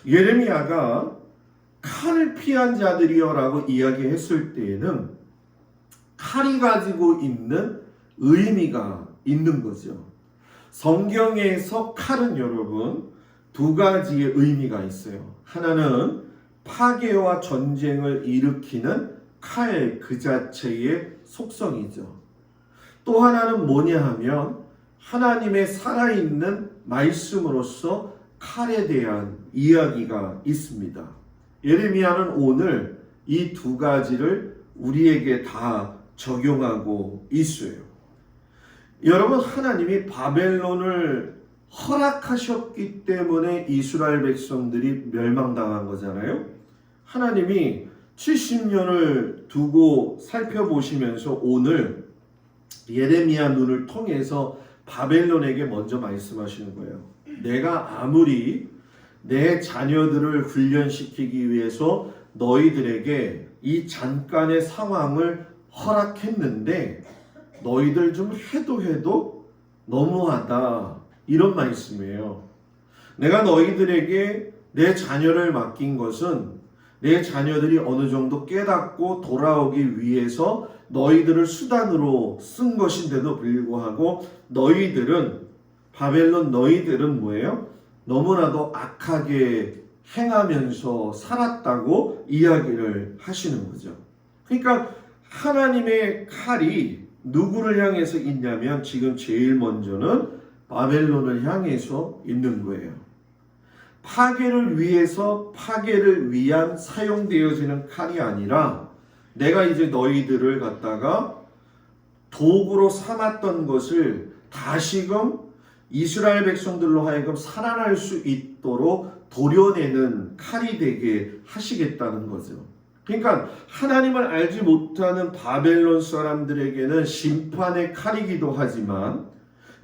예레미야가 칼을 피한 자들이요 라고 이야기했을 때에는 칼이 가지고 있는 의미가 있는 거죠. 성경에서 칼은 여러분 두 가지의 의미가 있어요. 하나는 파괴와 전쟁을 일으키는 칼 그 자체의 속성이죠. 또 하나는 뭐냐 하면 하나님의 살아있는 말씀으로서 칼에 대한 이야기가 있습니다. 예레미야는 오늘 이 두 가지를 우리에게 다 적용하고 있어요. 여러분, 하나님이 바벨론을 허락하셨기 때문에 이스라엘 백성들이 멸망당한 거잖아요. 하나님이 70년을 두고 살펴보시면서 오늘 예레미야 눈을 통해서 바벨론에게 먼저 말씀하시는 거예요. 내가 아무리 내 자녀들을 훈련시키기 위해서 너희들에게 이 잠깐의 상황을 허락했는데 너희들 좀 해도 너무하다. 이런 말씀이에요. 내가 너희들에게 내 자녀를 맡긴 것은 내 자녀들이 어느 정도 깨닫고 돌아오기 위해서 너희들을 수단으로 쓴 것인데도 불구하고 바벨론 너희들은 뭐예요? 너무나도 악하게 행하면서 살았다고 이야기를 하시는 거죠. 그러니까 하나님의 칼이 누구를 향해서 있냐면 지금 제일 먼저는 바벨론을 향해서 있는 거예요. 파괴를 위해서 파괴를 위한 사용되어지는 칼이 아니라 내가 이제 너희들을 갖다가 도구로 삼았던 것을 다시금 이스라엘 백성들로 하여금 살아날 수 있도록 도려내는 칼이 되게 하시겠다는 거죠. 그러니까 하나님을 알지 못하는 바벨론 사람들에게는 심판의 칼이기도 하지만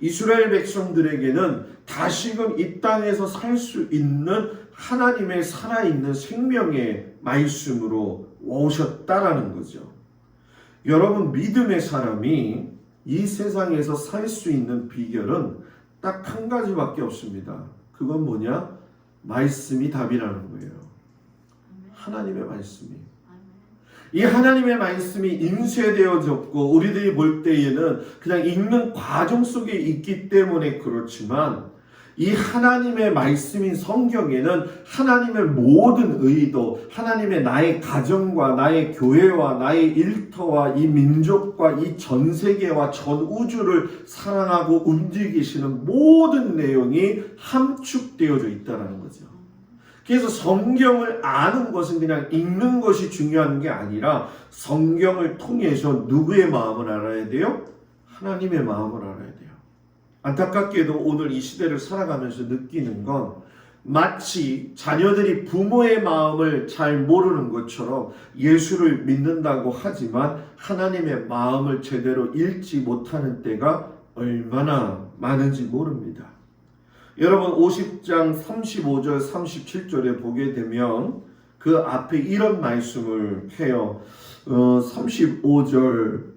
이스라엘 백성들에게는 다시금 이 땅에서 살 수 있는 하나님의 살아있는 생명의 말씀으로 오셨다라는 거죠. 여러분, 믿음의 사람이 이 세상에서 살 수 있는 비결은 딱 한 가지밖에 없습니다. 그건 뭐냐? 말씀이 답이라는 거예요. 하나님의 말씀이. 이 하나님의 말씀이 인쇄되어졌고 우리들이 볼 때에는 그냥 읽는 과정 속에 있기 때문에 그렇지만 이 하나님의 말씀인 성경에는 하나님의 모든 의도, 하나님의 나의 가정과 나의 교회와 나의 일터와 이 민족과 이 전 세계와 전 우주를 사랑하고 움직이시는 모든 내용이 함축되어져 있다는 거죠. 그래서 성경을 아는 것은 그냥 읽는 것이 중요한 게 아니라 성경을 통해서 누구의 마음을 알아야 돼요? 하나님의 마음을 알아야 돼요. 안타깝게도 오늘 이 시대를 살아가면서 느끼는 건 마치 자녀들이 부모의 마음을 잘 모르는 것처럼 예수를 믿는다고 하지만 하나님의 마음을 제대로 읽지 못하는 때가 얼마나 많은지 모릅니다. 여러분 50장 35절 37절에 보게 되면 그 앞에 이런 말씀을 해요. 35절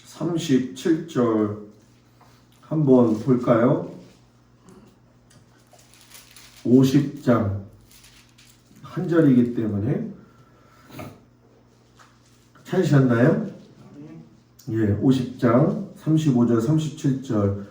37절 한번 볼까요? 50장 한 절이기 때문에 찾으셨나요? 예, 50장 35절 37절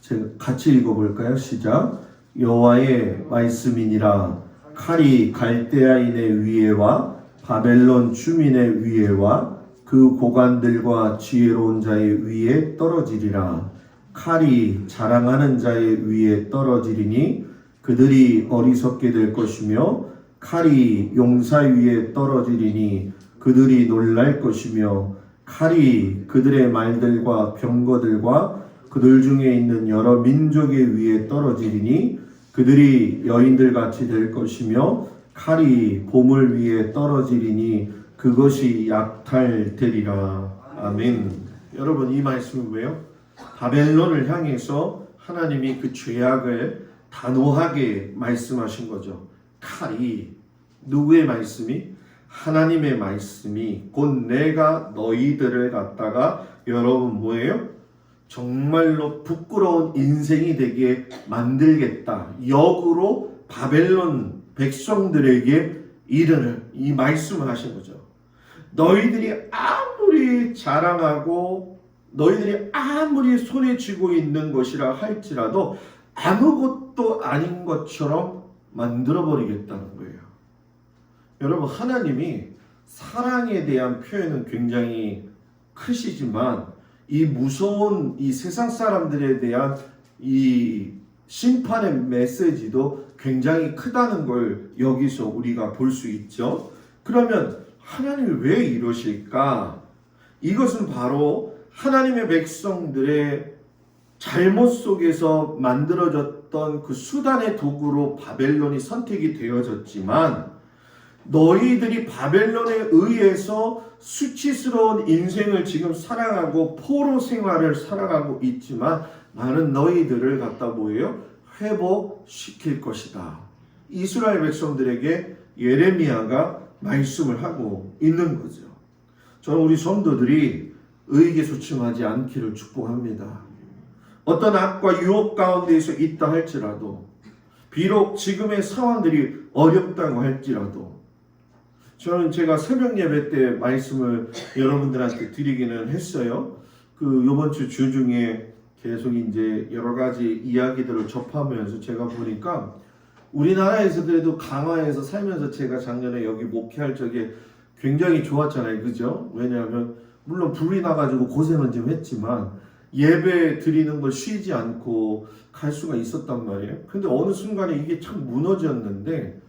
제가 같이 읽어볼까요? 시작. 여호와의 말씀이니라. 칼이 갈대아인의 위에와 바벨론 주민의 위에와 그 고관들과 지혜로운 자의 위에 떨어지리라. 칼이 자랑하는 자의 위에 떨어지리니 그들이 어리석게 될 것이며 칼이 용사 위에 떨어지리니 그들이 놀랄 것이며 칼이 그들의 말들과 병거들과 그들 중에 있는 여러 민족의 위에 떨어지리니 그들이 여인들 같이 될 것이며 칼이 보물 위에 떨어지리니 그것이 약탈되리라. 아멘. 여러분 이 말씀은 왜요? 바벨론을 향해서 하나님이 그 죄악을 단호하게 말씀하신 거죠. 칼이 누구의 말씀이? 하나님의 말씀이 곧 내가 너희들을 갖다가 여러분 뭐예요? 정말로 부끄러운 인생이 되게 만들겠다. 역으로 바벨론 백성들에게 이르는 이 말씀을 하신 거죠. 너희들이 아무리 자랑하고 너희들이 아무리 손에 쥐고 있는 것이라 할지라도 아무것도 아닌 것처럼 만들어버리겠다는 거예요. 여러분 하나님이 사랑에 대한 표현은 굉장히 크시지만 이 무서운 이 세상 사람들에 대한 이 심판의 메시지도 굉장히 크다는 걸 여기서 우리가 볼 수 있죠. 그러면 하나님이 왜 이러실까? 이것은 바로 하나님의 백성들의 잘못 속에서 만들어졌던 그 수단의 도구로 바벨론이 선택이 되어졌지만 너희들이 바벨론에 의해서 수치스러운 인생을 지금 살아가고 포로 생활을 살아가고 있지만 나는 너희들을 갖다 뭐예요? 회복시킬 것이다. 이스라엘 백성들에게 예레미야가 말씀을 하고 있는 거죠. 저는 우리 성도들이 의기소침하지 않기를 축복합니다. 어떤 악과 유혹 가운데에서 있다 할지라도 비록 지금의 상황들이 어렵다고 할지라도 저는 제가 새벽 예배 때 말씀을 여러분들한테 드리기는 했어요. 그 이번 주 중에 계속 이제 여러 가지 이야기들을 접하면서 제가 보니까 우리나라에서도 강화에서 살면서 제가 작년에 여기 목회할 적에 굉장히 좋았잖아요. 그죠? 왜냐하면 물론 불이 나가지고 고생은 좀 했지만 예배 드리는 걸 쉬지 않고 갈 수가 있었단 말이에요. 근데 어느 순간에 이게 참 무너졌는데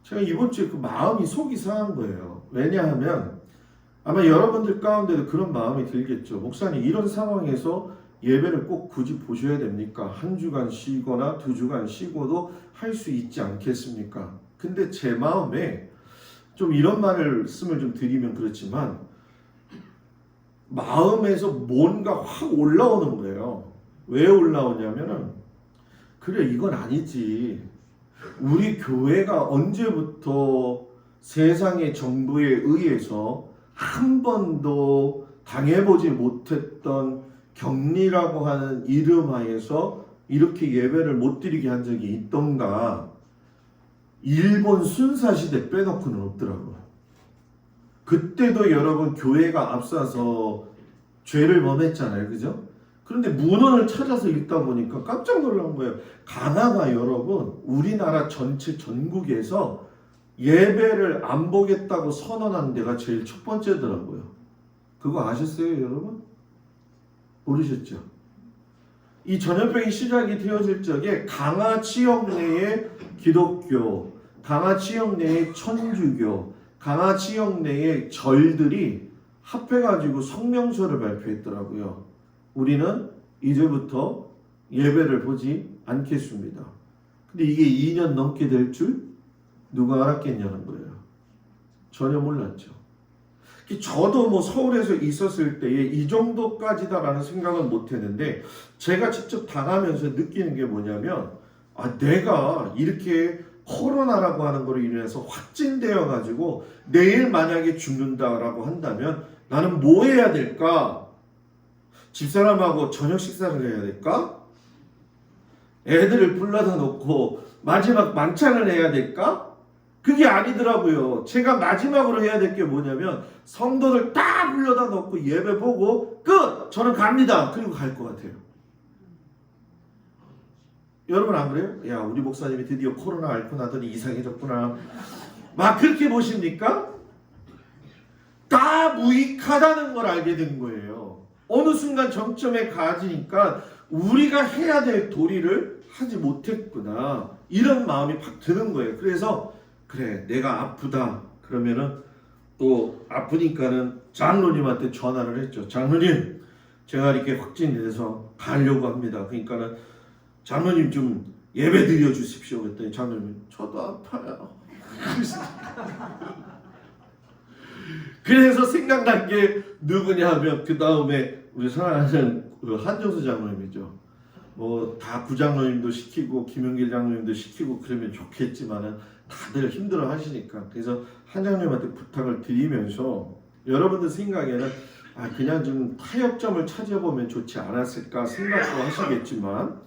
제가 이번 주에 그 마음이 속이 상한 거예요. 왜냐하면 아마 여러분들 가운데도 그런 마음이 들겠죠. 목사님 이런 상황에서 예배를 꼭 굳이 보셔야 됩니까? 한 주간 쉬거나 두 주간 쉬고도 할 수 있지 않겠습니까? 근데 제 마음에 좀 이런 말씀을 좀 드리면 그렇지만 마음에서 뭔가 확 올라오는 거예요. 왜 올라오냐면은 그래 이건 아니지. 우리 교회가 언제부터 세상의 정부에 의해서 한 번도 당해보지 못했던 격리라고 하는 이름 하에서 이렇게 예배를 못 드리게 한 적이 있던가. 일본 순사시대 빼놓고는 없더라고요. 그때도 여러분 교회가 앞서서 죄를 범했잖아요. 그죠? 그런데 문헌을 찾아서 읽다 보니까 깜짝 놀란 거예요. 가나가 여러분 우리나라 전체 전국에서 예배를 안 보겠다고 선언한 데가 제일 첫 번째더라고요. 그거 아셨어요 여러분? 모르셨죠? 이 전염병이 시작이 되어질 적에 강화 지역 내에 기독교, 강화 지역 내에 천주교, 강화 지역 내에 절들이 합해가지고 성명서를 발표했더라고요. 우리는 이제부터 예배를 보지 않겠습니다. 근데 이게 2년 넘게 될 줄 누가 알았겠냐는 거예요. 전혀 몰랐죠. 저도 뭐 서울에서 있었을 때에 이 정도까지다라는 생각은 못 했는데 제가 직접 당하면서 느끼는 게 뭐냐면 내가 이렇게 코로나라고 하는 거로 인해서 확진되어 가지고 내일 만약에 죽는다라고 한다면 나는 뭐 해야 될까? 집사람하고 저녁 식사를 해야 될까? 애들을 불러다 놓고 마지막 만찬을 해야 될까? 그게 아니더라고요. 제가 마지막으로 해야 될 게 뭐냐면 성도들 딱 불러다 놓고 예배 보고 끝! 저는 갑니다. 그리고 갈 것 같아요. 여러분 안 그래요? 야, 우리 목사님이 드디어 코로나 앓고 나더니 이상해졌구나. 막 그렇게 보십니까? 다 무익하다는 걸 알게 된 거예요. 어느 순간 정점에 가지니까 우리가 해야 될 도리를 하지 못했구나. 이런 마음이 팍 드는 거예요. 그래서 그래, 내가 아프다. 그러면은 또 아프니까는 장로님한테 전화를 했죠. 장로님, 제가 이렇게 확진이 돼서 가려고 합니다. 그러니까는 장로님 좀 예배 드려 주십시오. 그랬더니 장로님이 저도 아파요. 그래서 생각난 게 누구냐 하면 그 다음에 우리 사랑하는 한정수 장로님이죠. 뭐 다 부장로님도 시키고 김용길 장로님도 시키고 그러면 좋겠지만은 다들 힘들어 하시니까 그래서 한 장로님한테 부탁을 드리면서 여러분들 생각에는 그냥 좀 타협점을 찾아보면 좋지 않았을까 생각도 하시겠지만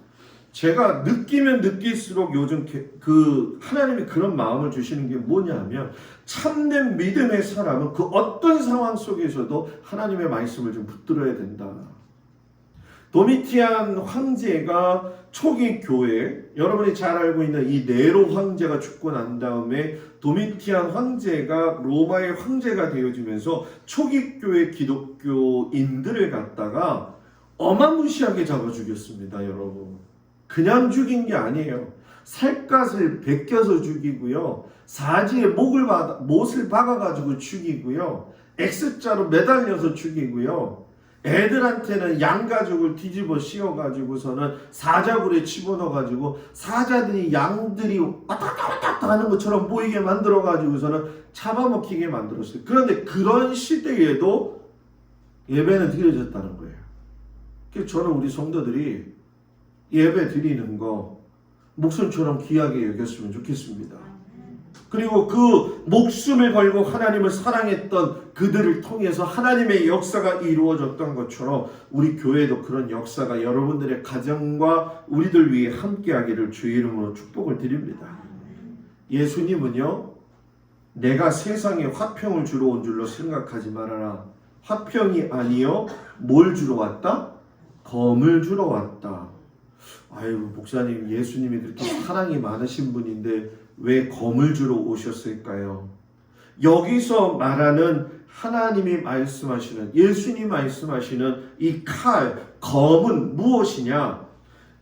제가 느끼면 느낄수록 요즘 그 하나님이 그런 마음을 주시는 게 뭐냐면 참된 믿음의 사람은 그 어떤 상황 속에서도 하나님의 말씀을 좀 붙들어야 된다. 도미티안 황제가 초기 교회, 여러분이 잘 알고 있는 이 네로 황제가 죽고 난 다음에 도미티안 황제가 로마의 황제가 되어지면서 초기 교회 기독교인들을 갖다가 어마무시하게 잡아 죽였습니다, 여러분. 그냥 죽인 게 아니에요. 살갗을 베껴서 죽이고요. 사지에 못을 박아가지고 죽이고요. X자로 매달려서 죽이고요. 애들한테는 양가죽을 뒤집어 씌워가지고서는 사자굴에 집어넣어가지고 사자들이 양들이 왔다 갔다 하는 것처럼 보이게 만들어가지고서는 잡아먹히게 만들었어요. 그런데 그런 시대에도 예배는 드려졌다는 거예요. 그래서 저는 우리 성도들이 예배 드리는 거 목숨처럼 귀하게 여겼으면 좋겠습니다. 그리고 그 목숨을 걸고 하나님을 사랑했던 그들을 통해서 하나님의 역사가 이루어졌던 것처럼 우리 교회도 그런 역사가 여러분들의 가정과 우리들 위해 함께하기를 주의 이름으로 축복을 드립니다. 예수님은요, 내가 세상에 화평을 주러 온 줄로 생각하지 말아라. 화평이 아니요 뭘 주러 왔다? 검을 주러 왔다. 아유, 목사님, 예수님이 그렇게 사랑이 많으신 분인데 왜 검을 주러 오셨을까요? 여기서 말하는 하나님이 말씀하시는, 예수님이 말씀하시는 이 칼, 검은 무엇이냐?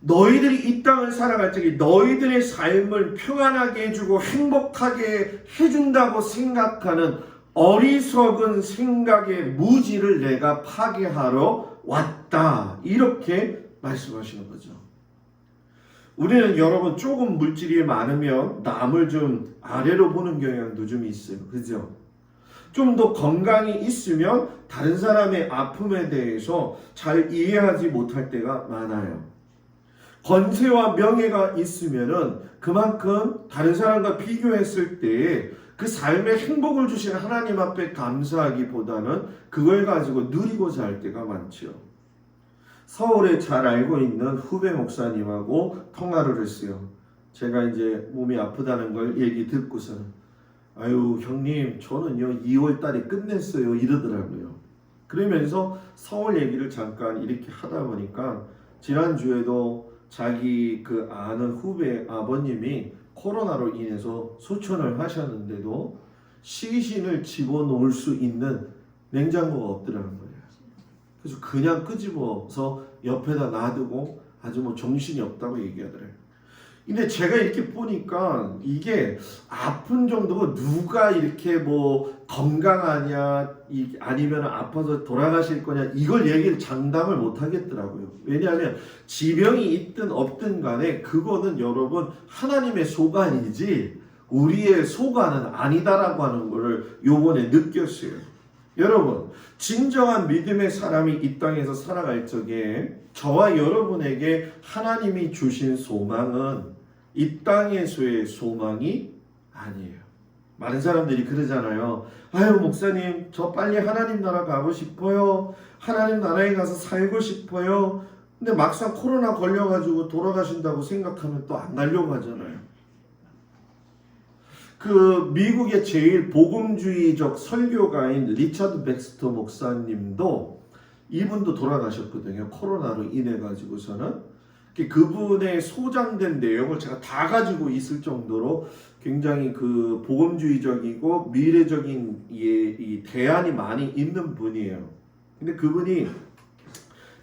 너희들이 이 땅을 살아갈 적에 너희들의 삶을 평안하게 해주고 행복하게 해준다고 생각하는 어리석은 생각의 무지를 내가 파괴하러 왔다. 이렇게 말씀하시는 거죠. 우리는 여러분 조금 물질이 많으면 남을 좀 아래로 보는 경향도 좀 있어요. 그죠? 좀 더 건강이 있으면 다른 사람의 아픔에 대해서 잘 이해하지 못할 때가 많아요. 권세와 명예가 있으면은 그만큼 다른 사람과 비교했을 때에 그 삶의 행복을 주신 하나님 앞에 감사하기보다는 그걸 가지고 누리고자 할 때가 많죠. 서울에 잘 알고 있는 후배 목사님하고 통화를 했어요. 제가 이제 몸이 아프다는 걸 얘기 듣고서는 아유 형님 저는요 2월 달에 끝냈어요 이러더라고요. 그러면서 서울 얘기를 잠깐 이렇게 하다 보니까 지난주에도 자기 그 아는 후배 아버님이 코로나로 인해서 소천을 하셨는데도 시신을 집어넣을 수 있는 냉장고가 없더라는 거예요. 그래서 그냥 끄집어서 옆에다 놔두고 아주 뭐 정신이 없다고 얘기하더래요. 근데 제가 이렇게 보니까 이게 아픈 정도고 누가 이렇게 뭐 건강하냐 아니면 아파서 돌아가실 거냐 이걸 얘기를 장담을 못 하겠더라고요. 왜냐하면 지병이 있든 없든 간에 그거는 여러분 하나님의 소관이지 우리의 소관은 아니다라고 하는 거를 요번에 느꼈어요. 여러분, 진정한 믿음의 사람이 이 땅에서 살아갈 적에 저와 여러분에게 하나님이 주신 소망은 이 땅에서의 소망이 아니에요. 많은 사람들이 그러잖아요. 아유 목사님 저 빨리 하나님 나라 가고 싶어요. 하나님 나라에 가서 살고 싶어요. 근데 막상 코로나 걸려가지고 돌아가신다고 생각하면 또 안 가려고 하잖아요. 그 미국의 제일 복음주의적 설교가인 리처드 백스터 목사님도 이분도 돌아가셨거든요. 코로나로 인해 가지고서는 그분의 소장된 내용을 제가 다 가지고 있을 정도로 굉장히 그 복음주의적이고 미래적인 이 대안이 많이 있는 분이에요. 근데 그분이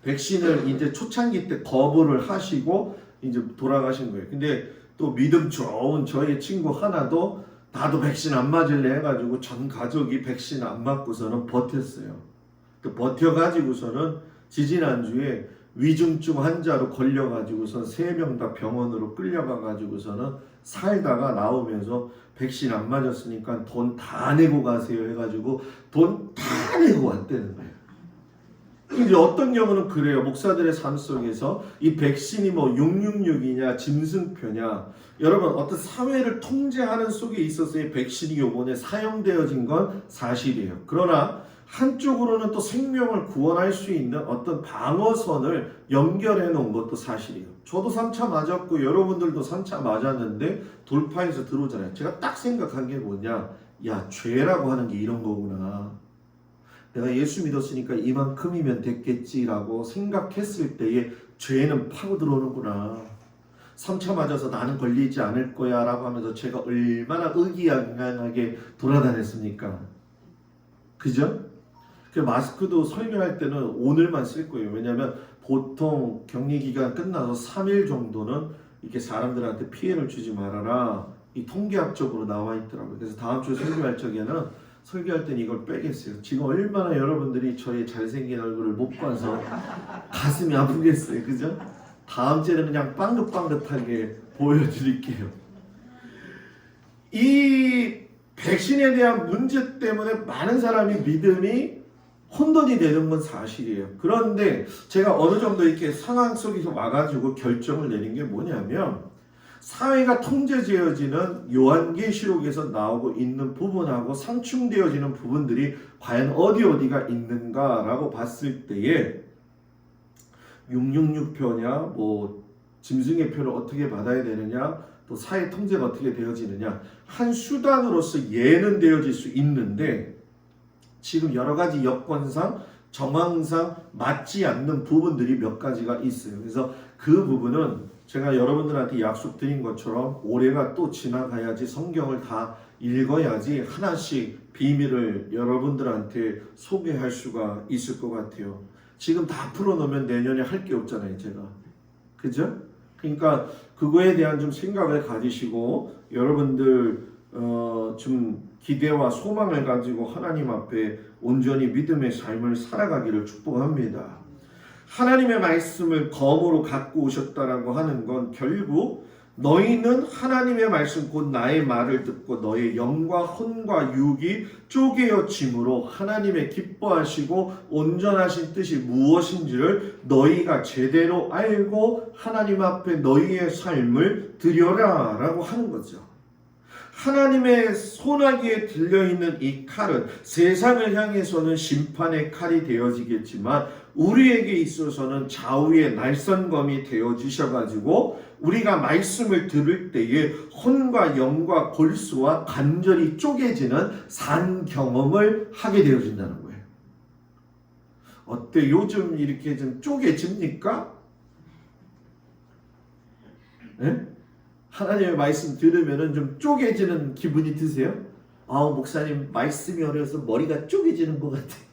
백신을 이제 초창기 때 거부를 하시고 이제 돌아가신 거예요. 근데 또 믿음 좋은 저희 친구 하나도 나도 백신 안 맞을래 해가지고 전 가족이 백신 안 맞고서는 버텼어요. 또 버텨가지고서는 지지난주에 위중증 환자로 걸려가지고선 3명 다 병원으로 끌려가가지고서는 살다가 나오면서 백신 안 맞았으니까 돈 다 내고 가세요 해가지고 돈 다 내고 왔다는 거예요. 이제 어떤 경우는 그래요. 목사들의 삶 속에서 이 백신이 뭐 666이냐 짐승표냐, 여러분 어떤 사회를 통제하는 속에 있어서 이 백신이 요번에 사용되어진 건 사실이에요. 그러나 한쪽으로는 또 생명을 구원할 수 있는 어떤 방어선을 연결해 놓은 것도 사실이에요. 저도 3차 맞았고 여러분들도 3차 맞았는데 돌파해서 들어오잖아요. 제가 딱 생각한 게 뭐냐, 야, 죄라고 하는 게 이런 거구나. 내가 예수 믿었으니까 이만큼이면 됐겠지라고 생각했을 때에 죄는 파고 들어오는구나. 3차 맞아서 나는 걸리지 않을 거야 라고 하면서 제가 얼마나 의기양양하게 돌아다녔습니까? 그죠? 그 마스크도 설명할 때는 오늘만 쓸 거예요. 왜냐하면 보통 격리기간 끝나서 3일 정도는 이렇게 사람들한테 피해를 주지 말아라, 이 통계학적으로 나와 있더라고요. 그래서 다음 주에 설교할 적에는 설교할 때는 이걸 빼겠어요. 지금 얼마나 여러분들이 저의 잘생긴 얼굴을 못 봐서 가슴이 아프겠어요. 그죠? 다음 주에는 그냥 빵긋빵긋하게 보여드릴게요. 이 백신에 대한 문제 때문에 많은 사람이 믿음이 혼돈이 되는 건 사실이에요. 그런데 제가 어느 정도 이렇게 상황 속에서 와가지고 결정을 내린 게 뭐냐면, 사회가 통제되어지는 요한계시록에서 나오고 있는 부분하고 상충되어지는 부분들이 과연 어디가 있는가라고 봤을 때에 666표냐, 뭐 짐승의 표를 어떻게 받아야 되느냐, 또 사회 통제가 어떻게 되어지느냐, 한 수단으로서 예는 되어질 수 있는데 지금 여러 가지 여건상 정황상 맞지 않는 부분들이 몇 가지가 있어요. 그래서 그 부분은 제가 여러분들한테 약속드린 것처럼 올해가 또 지나가야지, 성경을 다 읽어야지 하나씩 비밀을 여러분들한테 소개할 수가 있을 것 같아요. 지금 다 풀어놓으면 내년에 할 게 없잖아요, 제가. 그죠? 그러니까 그거에 대한 좀 생각을 가지시고 여러분들 좀 기대와 소망을 가지고 하나님 앞에 온전히 믿음의 삶을 살아가기를 축복합니다. 하나님의 말씀을 검으로 갖고 오셨다라고 하는 건 결국 너희는 하나님의 말씀 곧 나의 말을 듣고 너의 영과 혼과 육이 쪼개어짐으로 하나님의 기뻐하시고 온전하신 뜻이 무엇인지를 너희가 제대로 알고 하나님 앞에 너희의 삶을 드려라 라고 하는 거죠. 하나님의 손아귀에 들려있는 이 칼은 세상을 향해서는 심판의 칼이 되어지겠지만 우리에게 있어서는 좌우의 날선검이 되어지셔가지고 우리가 말씀을 들을 때에 혼과 영과 골수와 관절이 쪼개지는 산 경험을 하게 되어진다는 거예요. 어때? 요즘 이렇게 좀 쪼개집니까? 네? 하나님의 말씀 들으면 좀 쪼개지는 기분이 드세요? 목사님 말씀이 어려서 머리가 쪼개지는 것 같아요.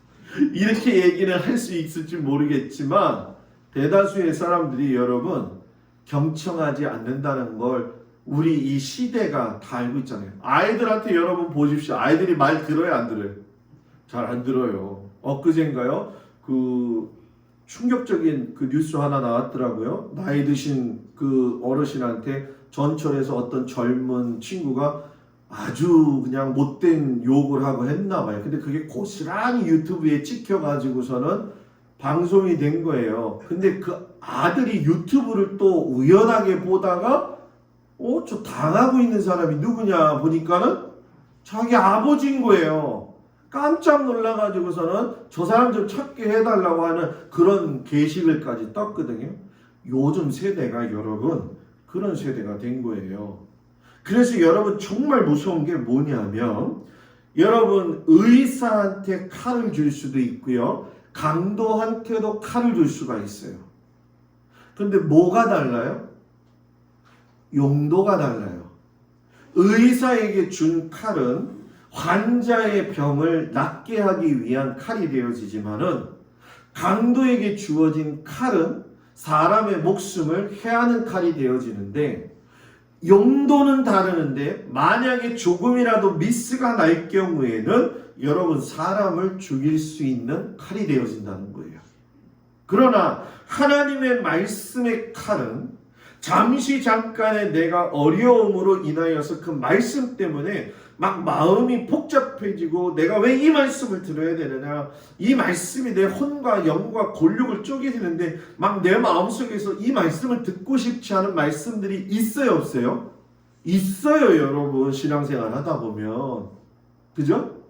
이렇게 얘기는 할 수 있을지 모르겠지만 대다수의 사람들이 여러분 경청하지 않는다는 걸 우리 이 시대가 다 알고 있잖아요. 아이들한테 여러분 보십시오. 아이들이 말 들어요, 안 들어요? 잘 안 들어요. 엊그젠가요? 그 충격적인 그 뉴스 하나 나왔더라고요. 나이 드신 그 어르신한테 전철에서 어떤 젊은 친구가 아주 그냥 못된 욕을 하고 했나 봐요. 근데 그게 고스란히 유튜브에 찍혀가지고서는 방송이 된 거예요. 근데 그 아들이 유튜브를 또 우연하게 보다가 저 당하고 있는 사람이 누구냐 보니까는 자기 아버지인 거예요. 깜짝 놀라가지고서는 저 사람 좀 찾게 해달라고 하는 그런 게시글까지 떴거든요. 요즘 세대가 여러분 그런 세대가 된 거예요. 그래서 여러분 정말 무서운 게 뭐냐면 여러분 의사한테 칼을 줄 수도 있고요. 강도한테도 칼을 줄 수가 있어요. 근데 뭐가 달라요? 용도가 달라요. 의사에게 준 칼은 환자의 병을 낫게 하기 위한 칼이 되어지지만은 강도에게 주어진 칼은 사람의 목숨을 해하는 칼이 되어지는데 용도는 다르는데 만약에 조금이라도 미스가 날 경우에는 여러분 사람을 죽일 수 있는 칼이 되어진다는 거예요. 그러나 하나님의 말씀의 칼은 잠시 잠깐의 내가 어려움으로 인하여서 그 말씀 때문에 막 마음이 복잡해지고 내가 왜 이 말씀을 들어야 되느냐, 이 말씀이 내 혼과 영과 골육을 쪼개지는데 막 내 마음속에서 이 말씀을 듣고 싶지 않은 말씀들이 있어요 없어요? 있어요 여러분. 신앙생활 하다 보면 그죠?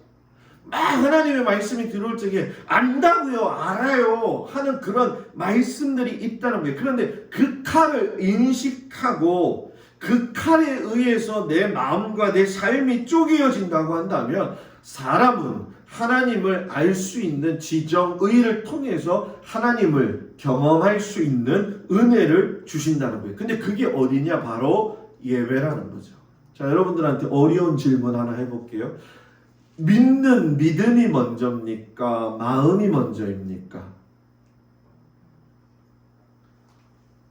막 하나님의 말씀이 들어올 적에 안다고요, 알아요 하는 그런 말씀들이 있다는 거예요. 그런데 그 칼을 인식하고 그 칼에 의해서 내 마음과 내 삶이 쪼개어진다고 한다면 사람은 하나님을 알 수 있는 지정의를 통해서 하나님을 경험할 수 있는 은혜를 주신다는 거예요. 근데 그게 어디냐? 바로 예배라는 거죠. 자, 여러분들한테 어려운 질문 하나 해볼게요. 믿는 믿음이 먼저입니까? 마음이 먼저입니까?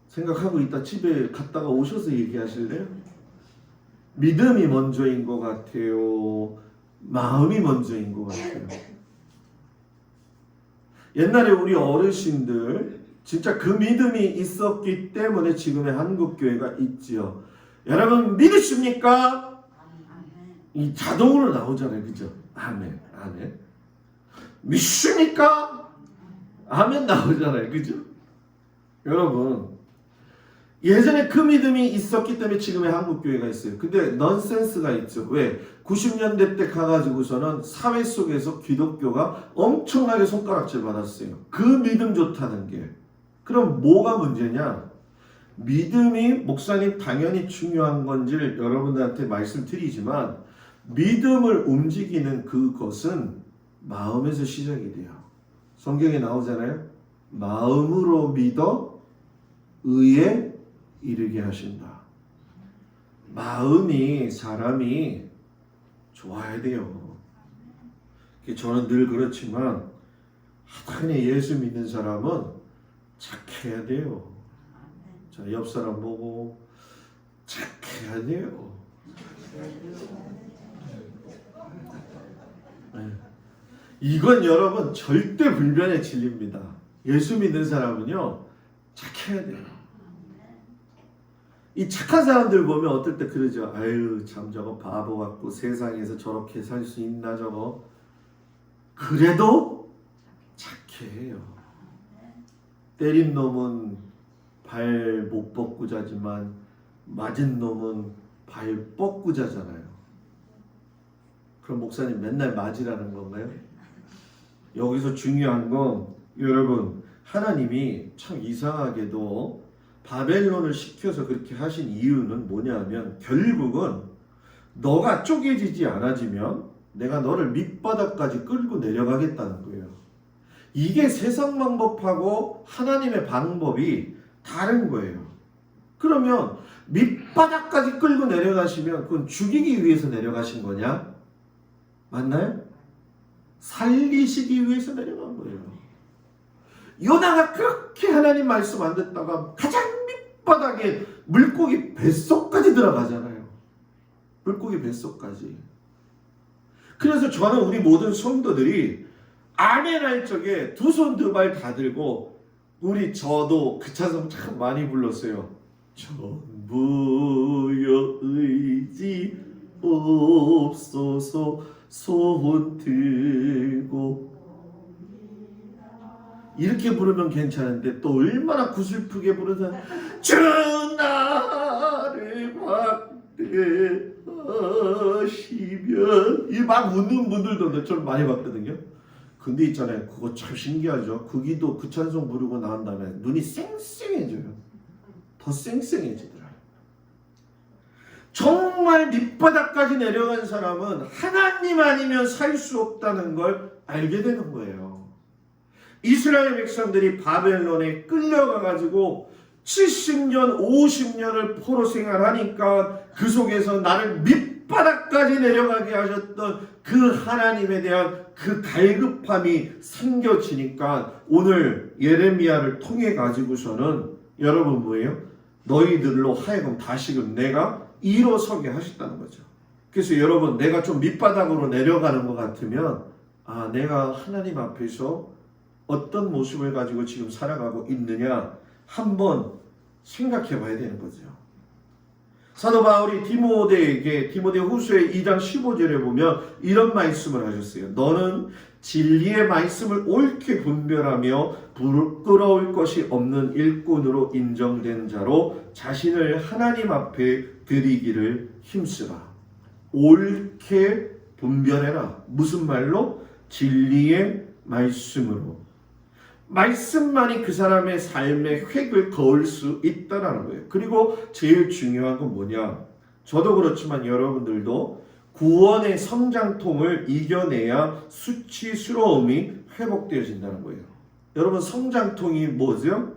생각하고 있다 집에 갔다가 오셔서 얘기하실래요? 믿음이 먼저인 것 같아요? 마음이 먼저인 것 같아요? 옛날에 우리 어르신들 진짜 그 믿음이 있었기 때문에 지금의 한국교회가 있지요. 여러분 믿으십니까? 이 자동으로 나오잖아요. 그죠? 아멘, 아멘. 믿습니까? 아멘 나오잖아요. 그죠? 여러분 예전에 그 믿음이 있었기 때문에 지금의 한국교회가 있어요. 근데 넌센스가 있죠. 왜? 90년대 때 가가지고서는 사회 속에서 기독교가 엄청나게 손가락질 받았어요. 그 믿음 좋다는 게. 그럼 뭐가 문제냐? 믿음이 목사님 당연히 중요한 건지를 여러분들한테 말씀드리지만 믿음을 움직이는 그것은 마음에서 시작이 돼요. 성경에 나오잖아요. 마음으로 믿어 의에 이르게 하신다. 마음이 사람이 좋아야 돼요. 저는 늘 그렇지만 하나님 예수 믿는 사람은 착해야 돼요. 자, 옆 사람 보고 착해야 돼요. 네. 이건 여러분 절대 불변의 진리입니다. 예수 믿는 사람은요 착해야 돼요. 이 착한 사람들 보면 어떨 때 그러죠. 아유 참 저거 바보 같고 세상에서 저렇게 살 수 있나 저거. 그래도 착해요. 때린 놈은 발 못 뻗고 자지만 맞은 놈은 발 뻗고 자잖아요. 그럼 목사님 맨날 맞으라는 건가요? 여기서 중요한 건 여러분 하나님이 참 이상하게도 바벨론을 시켜서 그렇게 하신 이유는 뭐냐면 결국은 너가 쪼개지지 않아지면 내가 너를 밑바닥까지 끌고 내려가겠다는 거예요. 이게 세상 방법하고 하나님의 방법이 다른 거예요. 그러면 밑바닥까지 끌고 내려가시면 그건 죽이기 위해서 내려가신 거냐? 맞나요? 살리시기 위해서 내려간 거예요. 요나가 그렇게 하나님 말씀 안 듣다가 가장 밑바닥에 물고기 뱃속까지 들어가잖아요. 물고기 뱃속까지. 그래서 저는 우리 모든 성도들이 아멘 할 적에 두 손 두 발 다 들고 저도 그 찬송 참 많이 불렀어요. 전부여 의지 없소서 손 들고 이렇게 부르면 괜찮은데 또 얼마나 구슬프게 부르든 주 나를 확대하시면 이 막 웃는 분들도 좀 많이 봤거든요. 근데 있잖아요. 그거 참 신기하죠. 그 기도 그 찬송 부르고 나온 다음에 눈이 쌩쌩해져요. 더 쌩쌩해지더라고요. 정말 정말 밑바닥까지 내려간 사람은 하나님 아니면 살 수 없다는 걸 알게 되는 거예요. 이스라엘 백성들이 바벨론에 끌려가가지고 70년, 50년을 포로 생활하니까 그 속에서 나를 밑바닥까지 내려가게 하셨던 그 하나님에 대한 그 갈급함이 생겨지니까 오늘 예레미야를 통해 가지고서는 여러분 뭐예요? 너희들로 하여금 다시금 내가 일어서게 하셨다는 거죠. 그래서 여러분 내가 좀 밑바닥으로 내려가는 것 같으면 내가 하나님 앞에서 어떤 모습을 가지고 지금 살아가고 있느냐 한번 생각해 봐야 되는 거죠. 사도 바울이 디모데 후서의 2장 15절에 보면 이런 말씀을 하셨어요. 너는 진리의 말씀을 옳게 분별하며 부끄러울 것이 없는 일꾼으로 인정된 자로 자신을 하나님 앞에 드리기를 힘쓰라. 옳게 분별해라. 무슨 말로? 진리의 말씀으로. 말씀만이 그 사람의 삶의 획을 그을 수 있다는 거예요. 그리고 제일 중요한 건 뭐냐? 저도 그렇지만 여러분들도 구원의 성장통을 이겨내야 수치스러움이 회복되어진다는 거예요. 여러분 성장통이 뭐죠?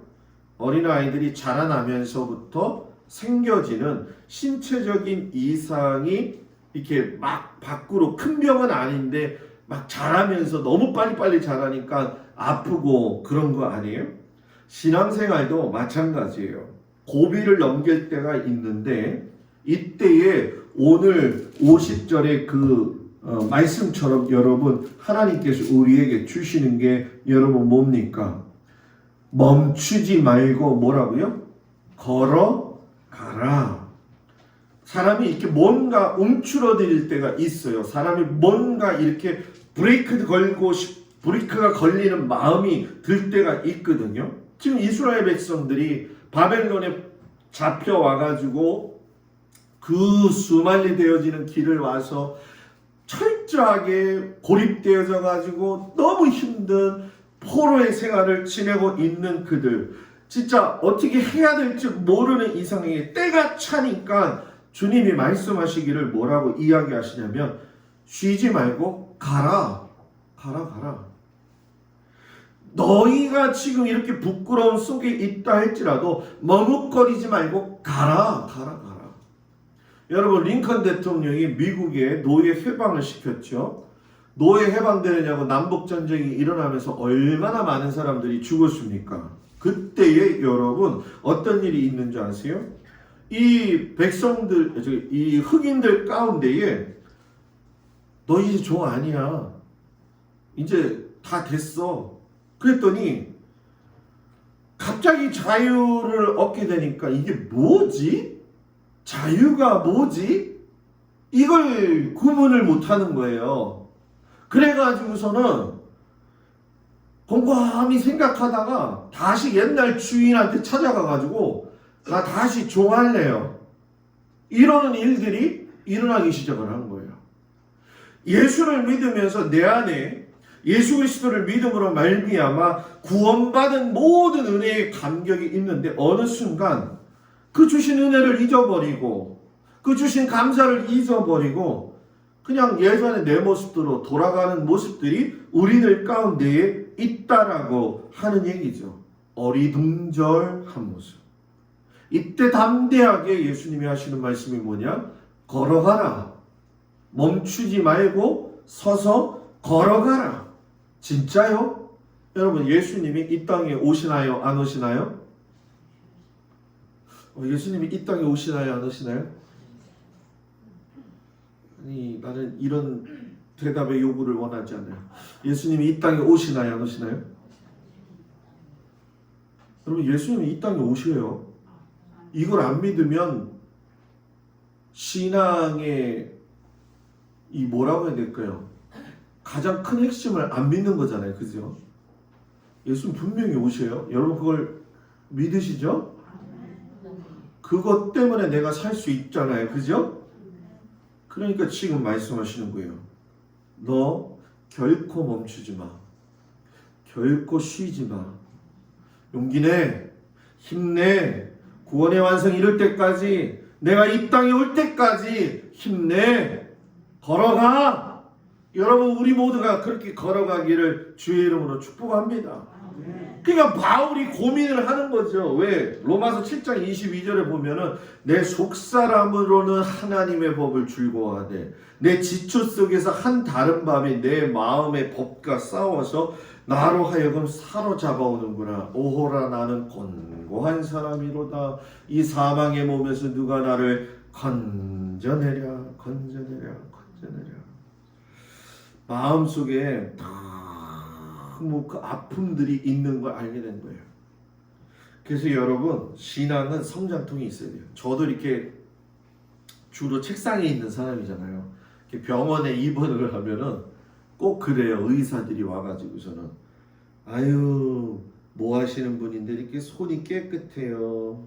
어린아이들이 자라나면서부터 생겨지는 신체적인 이상이 이렇게 막 밖으로 큰 병은 아닌데 막 자라면서 너무 빨리빨리 자라니까 아프고 그런 거 아니에요? 신앙생활도 마찬가지예요. 고비를 넘길 때가 있는데 이때에 오늘 50절의 그 말씀처럼 여러분 하나님께서 우리에게 주시는 게 여러분 뭡니까? 멈추지 말고 뭐라고요? 걸어가라. 사람이 이렇게 뭔가 움츠러들 때가 있어요. 사람이 뭔가 이렇게 브레이크가 걸리는 마음이 들 때가 있거든요. 지금 이스라엘 백성들이 바벨론에 잡혀와가지고 그 수말리 되어지는 길을 와서 철저하게 고립되어져 가지고 너무 힘든 포로의 생활을 지내고 있는 그들, 진짜 어떻게 해야 될지 모르는 이상에 때가 차니까 주님이 말씀하시기를 뭐라고 이야기하시냐면 쉬지 말고 가라. 너희가 지금 이렇게 부끄러움 속에 있다 할지라도 머뭇거리지 말고 가라. 여러분 링컨 대통령이 미국에 노예 해방을 시켰죠. 노예 해방되느냐고 남북전쟁이 일어나면서 얼마나 많은 사람들이 죽었습니까? 그때에 여러분 어떤 일이 있는 줄 아세요? 이 백성들, 이 흑인들 가운데에 너 이제 종 아니야. 이제 다 됐어. 그랬더니 갑자기 자유를 얻게 되니까 이게 뭐지? 자유가 뭐지? 이걸 구분을 못하는 거예요. 그래가지고서는 곰곰이 생각하다가 다시 옛날 주인한테 찾아가가지고 나 다시 종할래요. 이러는 일들이 일어나기 시작을 한 거예요. 예수를 믿으면서 내 안에 예수 그리스도를 믿음으로 말미암아 구원받은 모든 은혜의 감격이 있는데 어느 순간 그 주신 은혜를 잊어버리고 그 주신 감사를 잊어버리고 그냥 예전의 내 모습대로 돌아가는 모습들이 우리들 가운데에 있다라고 하는 얘기죠. 어리둥절한 모습. 이때 담대하게 예수님이 하시는 말씀이 뭐냐? 걸어가라. 멈추지 말고 서서 걸어가라. 진짜요? 여러분 예수님이 이 땅에 오시나요? 안 오시나요? 예수님이 이 땅에 오시나요? 안 오시나요? 아니 나는 이런 대답의 요구를 원하지 않아요. 예수님이 이 땅에 오시나요? 안 오시나요? 여러분 예수님이 이 땅에 오셔요. 이걸 안 믿으면 신앙의 이 뭐라고 해야 될까요? 가장 큰 핵심을 안 믿는 거잖아요. 그죠? 예수님 분명히 오셔요. 여러분 그걸 믿으시죠? 그것 때문에 내가 살 수 있잖아요. 그죠? 그러니까 지금 말씀하시는 거예요. 너 결코 멈추지 마. 결코 쉬지 마. 용기 내. 힘내. 구원의 완성 이룰 때까지 내가 이 땅에 올 때까지 힘내. 걸어가. 여러분 우리 모두가 그렇게 걸어가기를 주의 이름으로 축복합니다. 그러니까 바울이 고민을 하는 거죠. 왜? 로마서 7장 22절에 보면은 내 속사람으로는 하나님의 법을 즐거워하되 내 지초 속에서 한 다른 밤이 내 마음의 법과 싸워서 나로 하여금 사로잡아오는구나. 오호라 나는 곤고한 사람이로다. 이 사망의 몸에서 누가 나를 건져내랴. 마음속에 너무 그 아픔들이 있는 걸 알게 된 거예요. 그래서 여러분 신앙은 성장통이 있어야 돼요. 저도 이렇게 주로 책상에 있는 사람이잖아요. 이렇게 병원에 입원을 하면은 꼭 그래요. 의사들이 와가지고서는 아유 뭐 하시는 분인데 이렇게 손이 깨끗해요.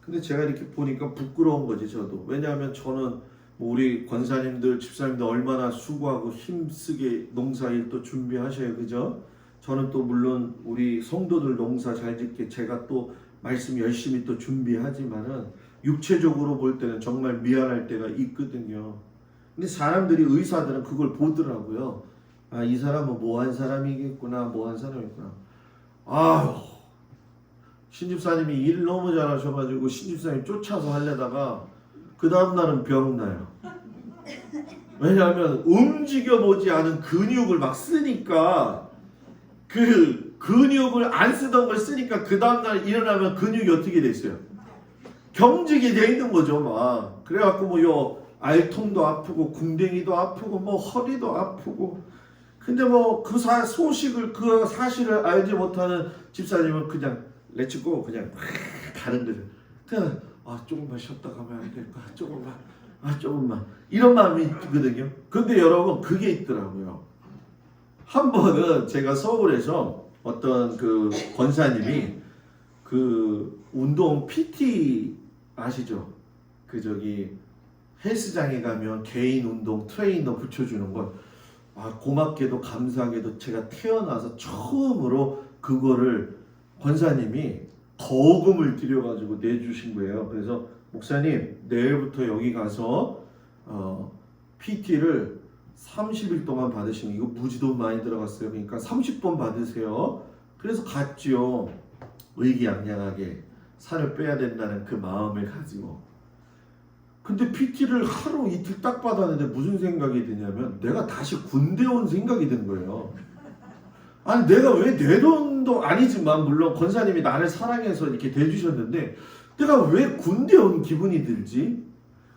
근데 제가 이렇게 보니까 부끄러운 거지 저도. 왜냐하면 저는 뭐 우리 권사님들, 집사님들 얼마나 수고하고 힘쓰게 농사일 또 준비하셔요. 그죠? 저는 또 물론 우리 성도들 농사 잘 짓게 제가 또 말씀 열심히 또 준비하지만은 육체적으로 볼 때는 정말 미안할 때가 있거든요. 근데 사람들이 의사들은 그걸 보더라고요. 아, 이 사람은 뭐한 사람이겠구나, 뭐한 사람이구나. 아휴, 신집사님이 일 너무 잘하셔가지고 신집사님 쫓아서 하려다가 그 다음날은 병나요. 왜냐하면 움직여보지 않은 근육을 막 쓰니까 그 근육을 안 쓰던 걸 쓰니까 그 다음날 일어나면 근육이 어떻게 됐어요? 경직이 돼 있는 거죠 막. 그래갖고 뭐 요 알통도 아프고 궁뎅이도 아프고 뭐 허리도 아프고. 근데 뭐 그 소식을 그 사실을 알지 못하는 집사님은 그냥 렛츠고 그냥 가는 거죠. 그냥 아 조금만 쉬었다 가면 안 될까? 조금만 이런 마음이 있거든요. 근데 여러분 그게 있더라고요. 한 번은 제가 서울에서 어떤 그 권사님이 그 운동 PT 아시죠? 그 저기 헬스장에 가면 개인 운동 트레이너 붙여주는 걸 고맙게도 감사하게도 제가 태어나서 처음으로 그거를 권사님이 거금을 들여가지고 내주신 거예요. 그래서 목사님 내일부터 여기 가서 PT를 30일 동안 받으시면 이거 무지돈 많이 들어갔어요. 그러니까 30번 받으세요. 그래서 갔죠. 의기양양하게 살을 빼야 된다는 그 마음을 가지고. 근데 PT를 하루 이틀 딱 받았는데 무슨 생각이 드냐면 내가 다시 군대 온 생각이 든 거예요. 아니 내가 왜 내 돈도 아니지만 물론 권사님이 나를 사랑해서 이렇게 대주셨는데 내가 왜 군대 온 기분이 들지?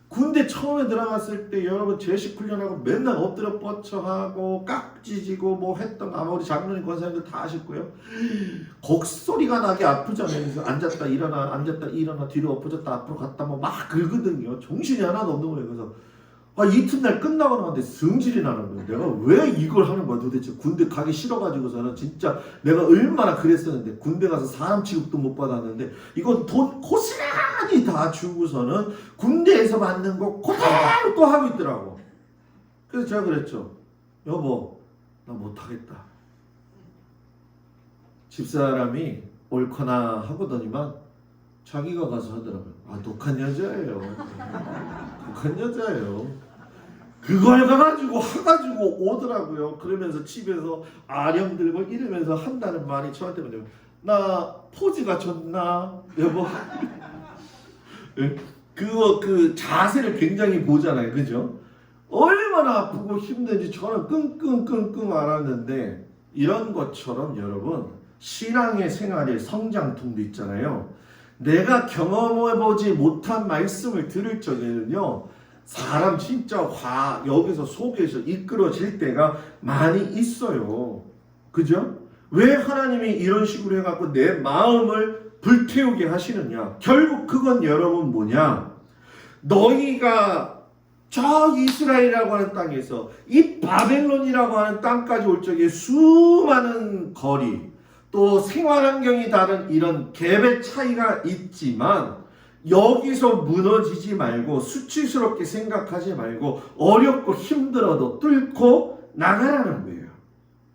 군대 처음에 들어갔을 때 여러분 제식 훈련하고 맨날 엎드려 뻗쳐하고 깍지지고 뭐 했던 아마 우리 장로님 권사님들 다 아실 거예요. 곡소리가 나게 아프잖아요. 그래서 앉았다 일어나 뒤로 엎어졌다 앞으로 갔다 뭐 막 긁거든요. 정신이 하나도 없는 거예요. 그래서 이튿날 끝나고 나는데 성질이 나는 거예요. 내가 왜 이걸 하는 거야 도대체. 군대 가기 싫어가지고서는 진짜 내가 얼마나 그랬었는데 군대 가서 사람 취급도 못 받았는데 이건 돈 고스란히 다 주고서는 군대에서 받는 거 그대로 또 하고 있더라고. 그래서 제가 그랬죠. 여보 나 못하겠다. 집사람이 옳거나 하거더니만 자기가 가서 하더라고요. 독한 여자예요. 독한 여자예요. 그걸 가가지고 오더라고요. 그러면서 집에서 아령 들고 이러면서 한다는 말이 저한테 뭐냐면 나 포즈가 좋나? 여보. 그거 그 자세를 굉장히 보잖아요. 그죠? 얼마나 아프고 힘든지 저는 끙끙끙끙 앓았는데 이런 것처럼 여러분 신앙의 생활의 성장통도 있잖아요. 내가 경험해보지 못한 말씀을 들을 적에는요 사람 진짜 여기서 속에서 이끌어질 때가 많이 있어요. 그죠? 왜 하나님이 이런 식으로 해갖고 내 마음을 불태우게 하시느냐. 결국 그건 여러분 뭐냐, 너희가 저 이스라엘이라고 하는 땅에서 이 바벨론이라고 하는 땅까지 올 적에 수많은 거리 또 생활환경이 다른 이런 갭의 차이가 있지만 여기서 무너지지 말고 수치스럽게 생각하지 말고 어렵고 힘들어도 뚫고 나가라는 거예요.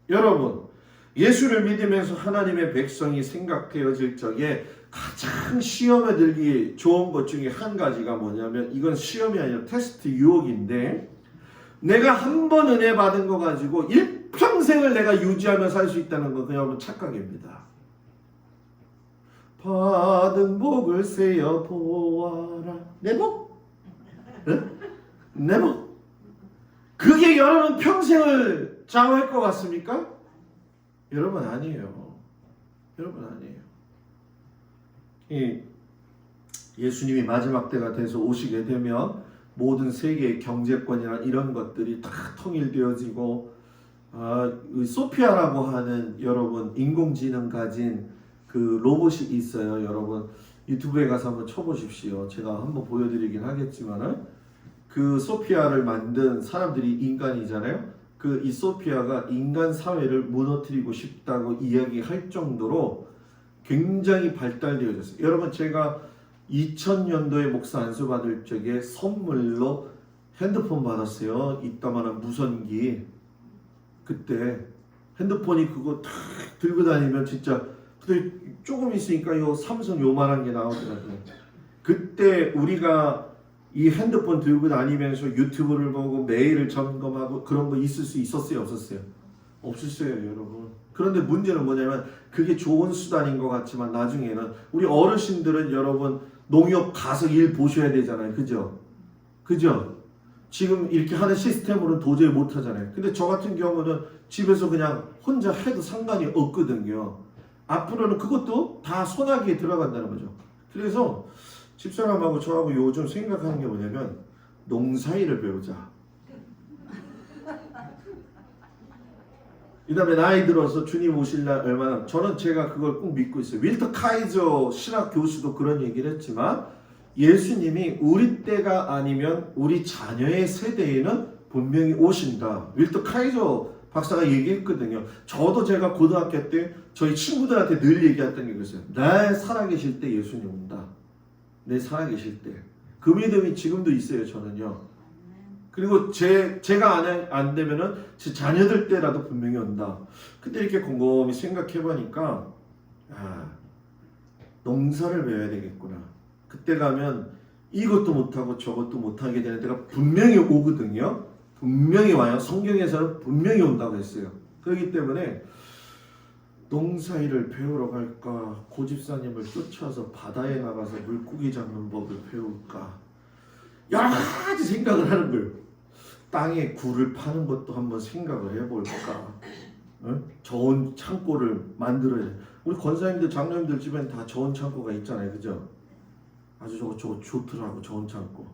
여러분 예수를 믿으면서 하나님의 백성이 생각되어질 적에 가장 시험에 들기 좋은 것 중에 한 가지가 뭐냐면, 이건 시험이 아니라 테스트 유혹인데, 내가 한 번 은혜 받은 거 가지고 일평생을 내가 유지하며 살 수 있다는 건 그냥 착각입니다. 받은 복을 세어 보아라. 내 복? 응? 내 복? 그게 여러분 평생을 장할 것 같습니까? 여러분 아니에요. 여러분 아니에요. 예수님이 마지막 때가 돼서 오시게 되면 모든 세계의 경제권이나 이런 것들이 다 통일되어지고, 소피아라고 하는 여러분 인공지능 가진 그 로봇이 있어요. 여러분 유튜브에 가서 한번 쳐보십시오. 제가 한번 보여드리긴 하겠지만은, 그 소피아를 만든 사람들이 인간이잖아요. 그 이 소피아가 인간 사회를 무너뜨리고 싶다고 이야기할 정도로 굉장히 발달되어졌어요. 여러분 제가 2000년도에 목사 안수 받을 적에 선물로 핸드폰 받았어요. 이따만한 무선기. 그때 핸드폰이 그거 탁 들고 다니면 진짜, 근데 조금 있으니까 요 삼성 요만한 게 나오더라고요. 그때 우리가 이 핸드폰 들고 다니면서 유튜브를 보고 메일을 점검하고 그런 거 있을 수 있었어요? 없었어요? 없었어요, 여러분. 그런데 문제는 뭐냐면, 그게 좋은 수단인 것 같지만 나중에는 우리 어르신들은 여러분 농협 가서 일 보셔야 되잖아요. 그죠? 그죠? 지금 이렇게 하는 시스템으로는 도저히 못 하잖아요. 근데 저 같은 경우는 집에서 그냥 혼자 해도 상관이 없거든요. 앞으로는 그것도 다 소나기에 들어간다는 거죠. 그래서 집사람하고 저하고 요즘 생각하는 게 뭐냐면, 농사일을 배우자. 이 다음에 나이 들어서 주님 오실 날 얼마나, 저는 제가 그걸 꼭 믿고 있어요. 윌터 카이저 신학 교수도 그런 얘기를 했지만, 예수님이 우리 때가 아니면 우리 자녀의 세대에는 분명히 오신다. 윌터 카이저 박사가 얘기했거든요. 저도 제가 고등학교 때 저희 친구들한테 늘 얘기했던 게 그랬어요. 날 살아계실 때 예수님 온다. 내 살아계실 때. 그 믿음이 지금도 있어요, 저는요. 그리고 제가 안 되면은 제 자녀들 때라도 분명히 온다. 근데 이렇게 곰곰이 생각해 보니까, 농사를 배워야 되겠구나. 그때 가면 이것도 못하고 저것도 못하게 되는 때가 분명히 오거든요. 분명히 와요. 성경에서는 분명히 온다고 했어요. 그렇기 때문에 농사일을 배우러 갈까, 고집사님을 쫓아서 바다에 나가서 물고기 잡는 법을 배울까, 여러 가지 생각을 하는 거예요. 땅에 굴을 파는 것도 한번 생각을 해볼까. 저온 창고를 만들어야 돼. 우리 권사님들, 장로님들 집엔 다 저온 창고가 있잖아요. 그죠? 아주 저거 좋더라고, 저온 창고.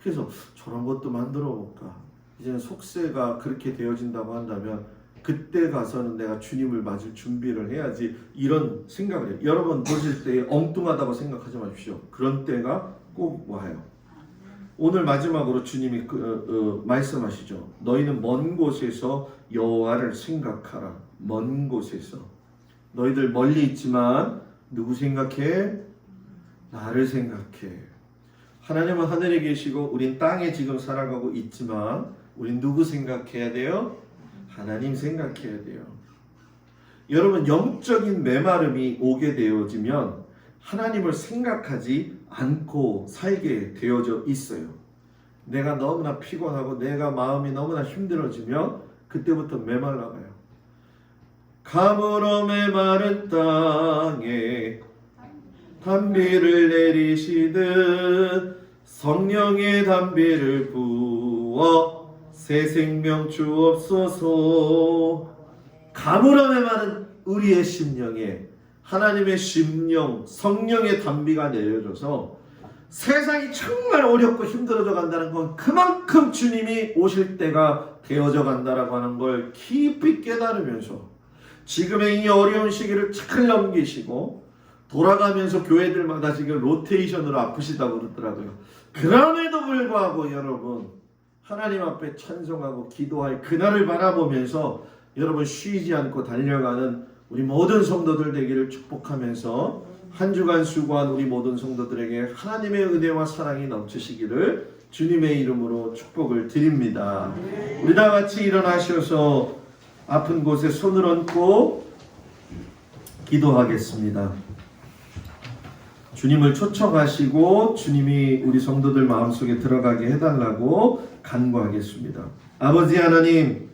그래서 저런 것도 만들어 볼까. 이제는 속세가 그렇게 되어진다고 한다면 그때 가서는 내가 주님을 맞을 준비를 해야지, 이런 생각을 해요. 여러분 보실 때 엉뚱하다고 생각하지 마십시오. 그런 때가 꼭 와요. 오늘 마지막으로 주님이 말씀하시죠. 너희는 먼 곳에서 여호와를 생각하라. 먼 곳에서. 너희들 멀리 있지만 누구 생각해? 나를 생각해. 하나님은 하늘에 계시고 우린 땅에 지금 살아가고 있지만 우린 누구 생각해야 돼요? 하나님 생각해야 돼요. 여러분 영적인 메마름이 오게 되어지면 하나님을 생각하지 않고 살게 되어져 있어요. 내가 너무나 피곤하고 내가 마음이 너무나 힘들어지면 그때부터 메말라가요. 가물어 메마른 땅에 단비를 내리시듯 성령의 단비를 부어 새 생명 주옵소서. 가물어 메마른 우리의 심령에 하나님의 심령, 성령의 단비가 내려져서 세상이 정말 어렵고 힘들어져 간다는 건 그만큼 주님이 오실 때가 되어져 간다라고 하는 걸 깊이 깨달으면서 지금의 이 어려운 시기를 잘 넘기시고 돌아가면서 교회들마다 지금 로테이션으로 아프시다고 그러더라고요. 그럼에도 불구하고 여러분 하나님 앞에 찬송하고 기도할 그날을 바라보면서 여러분 쉬지 않고 달려가는 우리 모든 성도들 되기를 축복하면서 한 주간 수고한 우리 모든 성도들에게 하나님의 은혜와 사랑이 넘치시기를 주님의 이름으로 축복을 드립니다. 우리 다 같이 일어나셔서 아픈 곳에 손을 얹고 기도하겠습니다. 주님을 초청하시고 주님이 우리 성도들 마음속에 들어가게 해달라고 간구하겠습니다. 아버지 하나님,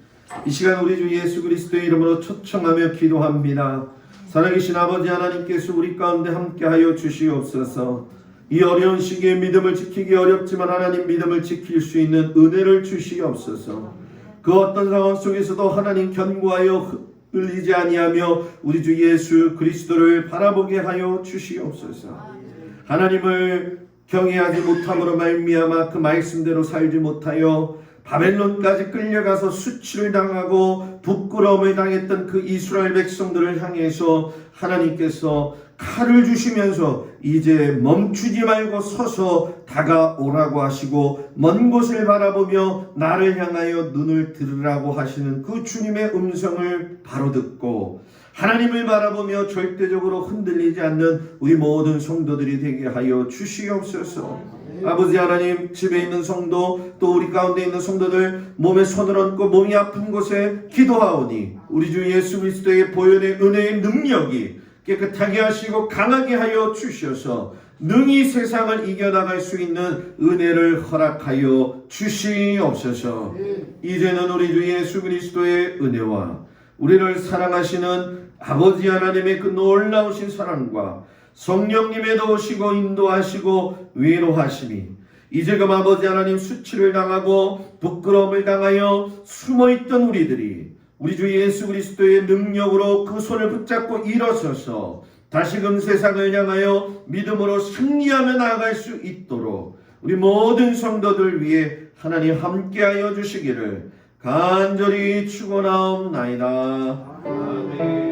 이 시간 우리 주 예수 그리스도의 이름으로 초청하며 기도합니다. 살아계신 아버지 하나님께서 우리 가운데 함께하여 주시옵소서. 이 어려운 시기에 믿음을 지키기 어렵지만 하나님 믿음을 지킬 수 있는 은혜를 주시옵소서. 그 어떤 상황 속에서도 하나님 견고하여 흘리지 아니하며 우리 주 예수 그리스도를 바라보게 하여 주시옵소서. 하나님을 경외하지 못함으로 말미암아 그 말씀대로 살지 못하여 바벨론까지 끌려가서 수치를 당하고 부끄러움을 당했던 그 이스라엘 백성들을 향해서 하나님께서 칼을 주시면서 이제 멈추지 말고 서서 다가오라고 하시고 먼 곳을 바라보며 나를 향하여 눈을 들으라고 하시는 그 주님의 음성을 바로 듣고 하나님을 바라보며 절대적으로 흔들리지 않는 우리 모든 성도들이 되게 하여 주시옵소서. 아버지 하나님, 집에 있는 성도 또 우리 가운데 있는 성도들 몸에 손을 얹고 몸이 아픈 곳에 기도하오니 우리 주 예수 그리스도의 보혈의 은혜의 능력이 깨끗하게 하시고 강하게 하여 주셔서 능히 세상을 이겨나갈 수 있는 은혜를 허락하여 주시옵소서. 이제는 우리 주 예수 그리스도의 은혜와 우리를 사랑하시는 아버지 하나님의 그 놀라우신 사랑과 성령님의 도우시고 인도하시고 위로하심이 이제금 아버지 하나님 수치를 당하고 부끄러움을 당하여 숨어있던 우리들이 우리 주 예수 그리스도의 능력으로 그 손을 붙잡고 일어서서 다시금 세상을 향하여 믿음으로 승리하며 나아갈 수 있도록 우리 모든 성도들 위해 하나님 함께하여 주시기를 간절히 축원하옵나이다. 아멘.